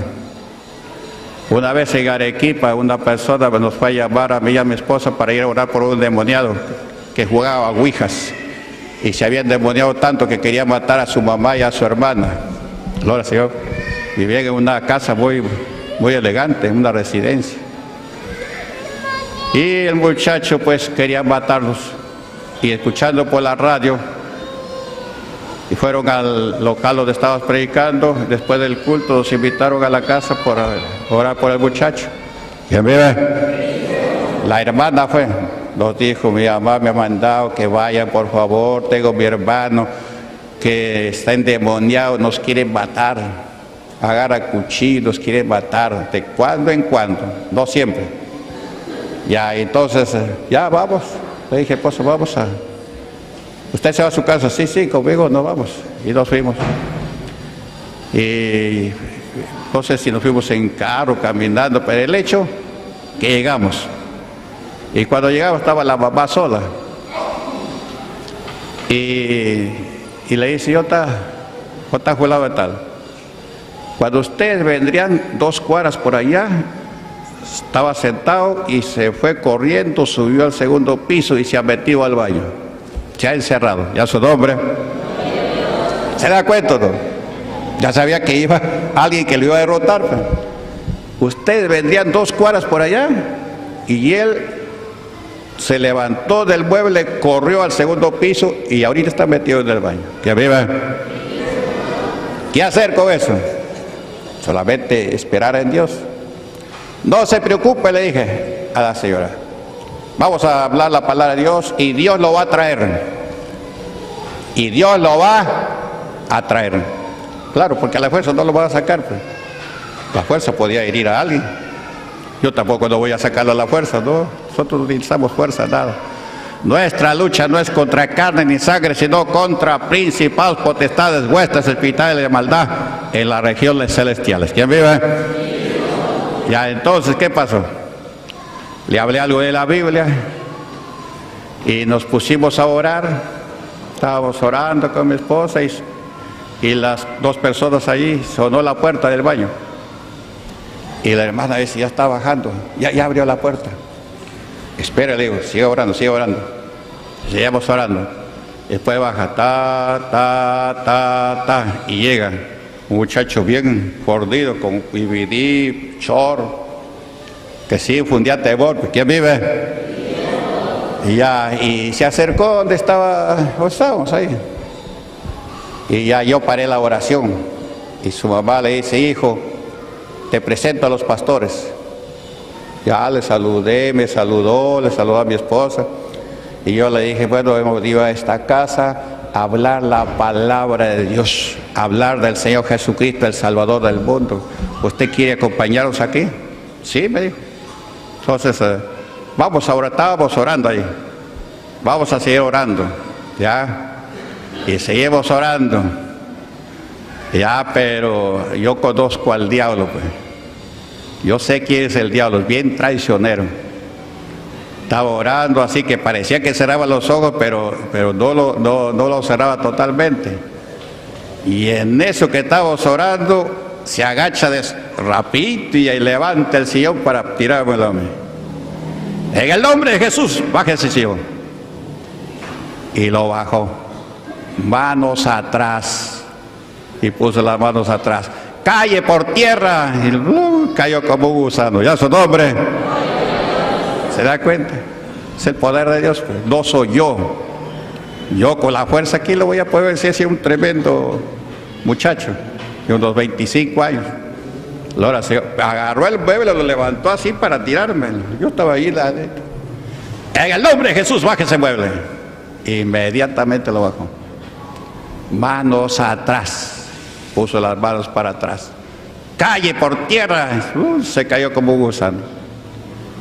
Una vez en Arequipa, una persona nos fue a llamar a mí y a mi esposa para ir a orar por un endemoniado que jugaba a ouijas y se había endemoniado tanto que quería matar a su mamá y a su hermana. Gloria al Señor. Vivían en una casa muy elegante, en una residencia. Y el muchacho pues quería matarlos, y escuchando por la radio, y fueron al local donde estábamos predicando. Después del culto nos invitaron a la casa por orar por el muchacho. ¿Quién vive? La hermana fue, nos dijo, mi mamá me ha mandado que vayan por favor, tengo mi hermano que está endemoniado, nos quiere matar, agarra cuchillos, quiere matar, de cuando en cuando, no siempre. Ya, entonces, ya vamos, le dije, pues vamos a... ¿Usted se va a su casa? Sí, sí, conmigo nos vamos. Y nos fuimos. Y no sé si nos fuimos en carro, caminando, pero el hecho que llegamos. Y cuando llegamos estaba la mamá sola. Y le dice, yo está fulano de tal. Cuando ustedes vendrían 2 cuadras por allá, estaba sentado y se fue corriendo, subió al 2.º piso y se ha metido al baño. Se ha encerrado, ya su nombre. ¿Se da cuenta, no? Ya sabía que iba alguien que lo iba a derrotar. Ustedes vendrían 2 cuadras por allá y él se levantó del mueble, corrió al 2.º piso y ahorita está metido en el baño. ¿Qué viva? ¿Qué hacer con eso? Solamente esperar en Dios. No se preocupe, le dije a la señora. Vamos a hablar la palabra de Dios y Dios lo va a traer. Y Dios lo va a traer. Claro, porque a la fuerza no lo va a sacar. Pues. La fuerza podía herir a alguien. Yo tampoco lo voy a sacarlo a la fuerza, ¿no? Nosotros no utilizamos fuerza, nada. Nuestra lucha no es contra carne ni sangre, sino contra principados, potestades, huestes espirituales de maldad en las regiones celestiales. ¿Quién vive? Ya, entonces, ¿qué pasó? Le hablé algo de la Biblia y nos pusimos a orar. Estábamos orando con mi esposa y las 2 personas allí, sonó la puerta del baño. Y la hermana dice, ya está bajando, ya abrió la puerta. Espera, le digo, sigue orando, sigue orando. Seguimos orando. Después baja, y llega un muchacho bien fornido, con DVD, short, que sí infundía temor. ¿Quién vive? Y se acercó donde estábamos ahí. Y ya yo paré la oración. Y su mamá le dice, hijo, te presento a los pastores. Ya le saludé, me saludó, le saludó a mi esposa. Y yo le dije, bueno, hemos ido a esta casa a hablar la palabra de Dios, hablar del Señor Jesucristo, el Salvador del mundo. ¿Usted quiere acompañarnos aquí? Sí, me dijo. Entonces, vamos a orar, estábamos orando ahí. Vamos a seguir orando, ¿ya? Y seguimos orando. Ya, pero yo conozco al diablo, pues. Yo sé quién es el diablo, es bien traicionero. Estaba orando así que parecía que cerraba los ojos, pero no lo cerraba totalmente. Y en eso que estábamos orando, se agacha rapidito y levanta el sillón para tirármelo a mí. En el nombre de Jesús, baje ese sillón. Y lo bajó. Manos atrás. Y puso las manos atrás. Calle por tierra. Y cayó como un gusano. Ya su nombre. ¿Se da cuenta? Es el poder de Dios. No soy yo. Yo con la fuerza aquí lo voy a poder decir si es un tremendo muchacho de unos 25 años. Ahora se agarró el mueble, lo levantó así para tirarme. Yo estaba ahí. En el nombre de Jesús, baje ese mueble. Inmediatamente lo bajó. manos atrás, puso las manos para atrás. Calle por tierra, se cayó como un gusano.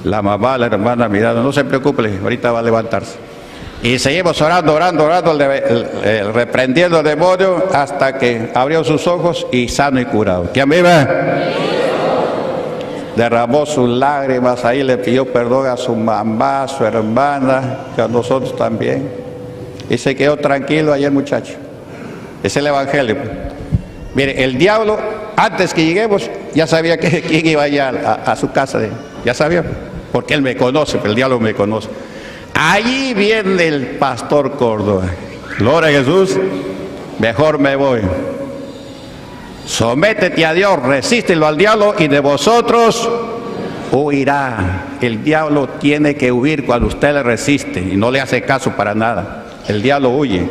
La mamá, la hermana mirando, no se preocupe, ahorita va a levantarse. Y seguimos orando, reprendiendo al demonio hasta que abrió sus ojos y sano y curado. ¿Quién vive? Derramó sus lágrimas, ahí le pidió perdón a su mamá, a su hermana, y a nosotros también. Y se quedó tranquilo ayer, muchacho. Es el evangelio. Mire, el diablo, antes que lleguemos, ya sabía quién iba allá a su casa. Ya sabía, porque él me conoce, pero el diablo me conoce. Allí viene el pastor Córdoba. Gloria a Jesús. Mejor me voy. Sométete a Dios, resístelo al diablo y de vosotros huirá. El diablo tiene que huir cuando usted le resiste y no le hace caso para nada. El diablo huye.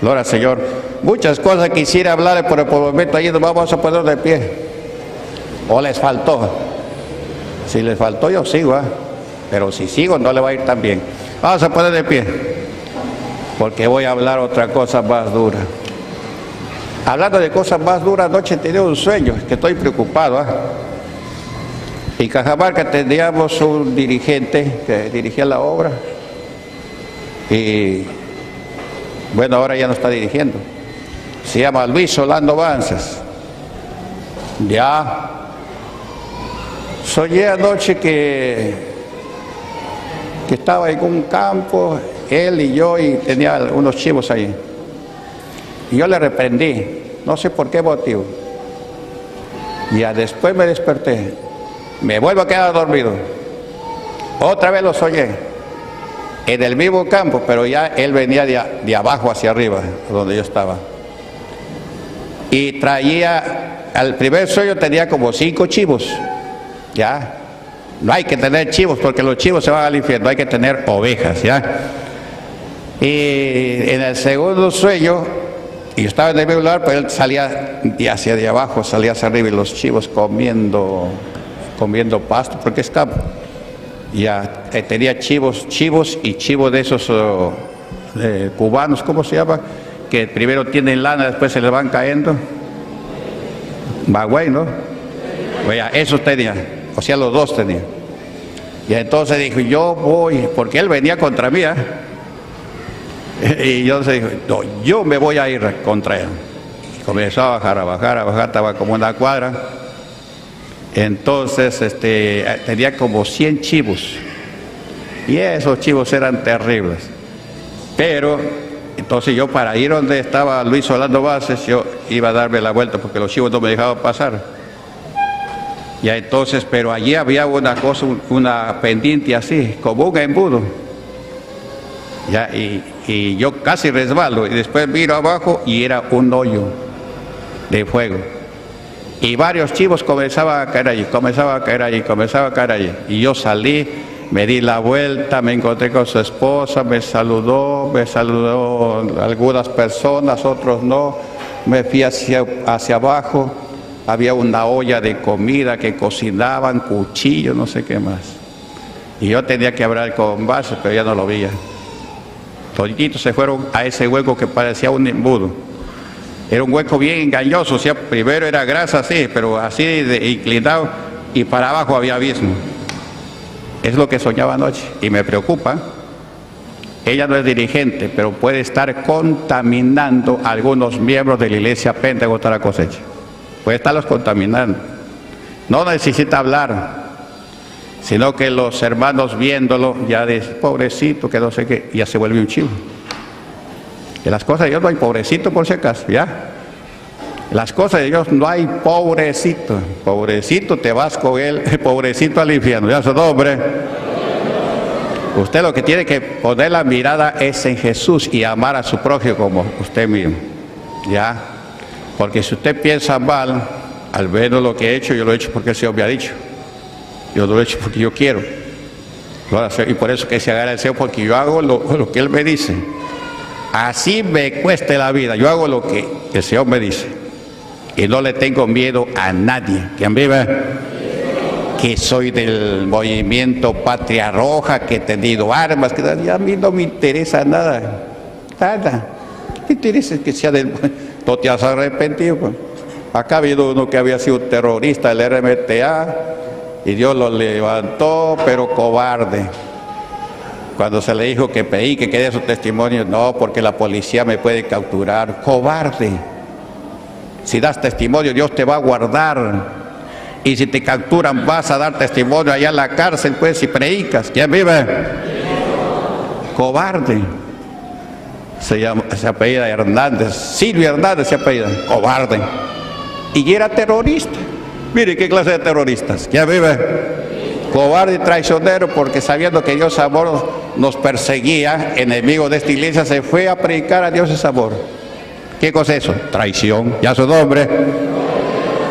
Gloria al Señor. Muchas cosas quisiera hablar, pero por el momento ahí nos vamos a poner de pie. ¿O les faltó? Si les faltó yo sigo, pero si sigo no le va a ir tan bien. Vamos a poner de pie, porque voy a hablar otra cosa más dura. Hablando de cosas más duras, anoche tenía un sueño, que estoy preocupado. En Cajamarca teníamos un dirigente que dirigía la obra y bueno, ahora ya no está dirigiendo. Se llama Luis Solano Banzas. Ya soñé anoche que estaba en un campo, él y yo, y tenía unos chivos ahí. Y yo le reprendí, no sé por qué motivo. Ya después me desperté, me vuelvo a quedar dormido. Otra vez lo soñé, en el mismo campo, pero ya él venía de abajo hacia arriba, donde yo estaba. Y traía, al primer sueño tenía como 5 chivos, ya. No hay que tener chivos porque los chivos se van al infierno, hay que tener ovejas, ya. Y en el segundo sueño, y yo estaba en el mismo lugar, pero él salía hacia de abajo, salía hacia arriba y los chivos comiendo pasto, porque es campo. Ya tenía chivos y chivos de esos cubanos, ¿cómo se llama? Que primero tienen lana, después se les van cayendo. Magüey, ¿no? Oye, esos tenía, o sea, los dos tenían. Y entonces dijo, yo voy, porque él venía contra mí, y yo dijo, no, yo me voy a ir contra él. Y comenzó a bajar, estaba como una cuadra. Entonces tenía como 100 chivos. Y esos chivos eran terribles. Pero, entonces yo para ir donde estaba Luis Solano Bases, yo iba a darme la vuelta porque los chivos no me dejaban pasar. Ya entonces, pero allí había una cosa, una pendiente así, como un embudo. Ya, y yo casi resbalo, y después miro abajo y era un hoyo de fuego. Y varios chivos comenzaban a caer allí. Y yo salí, me di la vuelta, me encontré con su esposa, me saludó algunas personas, otros no. Me fui hacia abajo, había una olla de comida que cocinaban, cuchillo, no sé qué más. Y yo tenía que hablar con vasos, pero ya no lo veía. Toditos se fueron a ese hueco que parecía un embudo. Era un hueco bien engañoso, o sea, primero era grasa así, pero así inclinado, y para abajo había abismo. Es lo que soñaba anoche, y me preocupa. Ella no es dirigente, pero puede estar contaminando a algunos miembros de la iglesia Pentecostal Cosecha. Puede estarlos contaminando. No necesita hablar, sino que los hermanos viéndolo, ya de pobrecito, que no sé qué, ya se vuelve un chivo. En las cosas de Dios no hay pobrecito, por si acaso, ¿ya? En las cosas de Dios no hay pobrecito. Pobrecito te vas con él, pobrecito al infierno, ya su nombre. Usted lo que tiene que poner la mirada es en Jesús y amar a su prójimo como usted mismo, ¿ya? Porque si usted piensa mal, al menos lo que he hecho, yo lo he hecho porque el Señor me ha dicho. Yo lo he hecho porque yo quiero. Y por eso que se agarra el Señor, porque yo hago lo que Él me dice. Así me cueste la vida, yo hago lo que el Señor me dice. Y no le tengo miedo a nadie. ¿Quién vive? Que soy del movimiento Patria Roja, que he tenido armas, que a mí no me interesa nada. Nada. Y tú dices que sea no te has arrepentido. Pues. Acá ha habido uno que había sido terrorista del RMTA y Dios lo levantó, pero cobarde. Cuando se le dijo que pedí que quede su testimonio, no, porque la policía me puede capturar. Cobarde. Si das testimonio, Dios te va a guardar. Y si te capturan, vas a dar testimonio allá en la cárcel, pues, si predicas. ¿Quién vive? Cobarde. Se apellida Hernández, Silvio Hernández se apellida. Cobarde. Y era terrorista. Mire qué clase de terroristas. ¿Quién vive? Cobarde y traicionero, porque sabiendo que Dios amor nos perseguía, enemigo de esta iglesia, se fue a predicar a Dios es amor. ¿Qué cosa es eso? Traición. ¿Ya su nombre?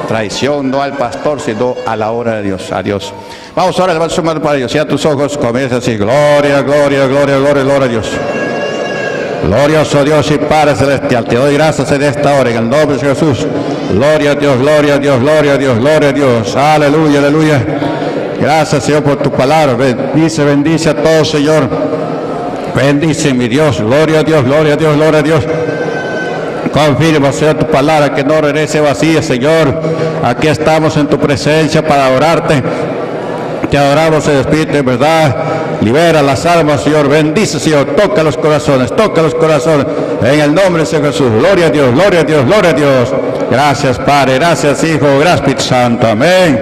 Traición no al pastor, sino a la obra de Dios. A Dios. Vamos ahora, levanta su mano para Dios. Cierra tus ojos, comienza así. Gloria, gloria, gloria, gloria, gloria a Dios. Glorioso Dios y Padre Celestial, te doy gracias en esta hora, en el nombre de Jesús. Gloria a Dios, gloria a Dios, gloria a Dios, gloria a Dios. Aleluya, aleluya. Gracias, Señor, por tu palabra. Bendice, bendice a todos, Señor. Bendice, mi Dios. Gloria a Dios, gloria a Dios, gloria a Dios. Confirma, Señor, tu palabra, que no regrese vacía, Señor. Aquí estamos en tu presencia para adorarte. Te adoramos en espíritu, en verdad. Libera las almas, Señor. Bendice, Señor. Toca los corazones, toca los corazones. En el nombre de Jesús. Gloria a Dios, gloria a Dios, gloria a Dios. Gracias, Padre. Gracias, Hijo. Gracias, Espíritu Santo. Amén.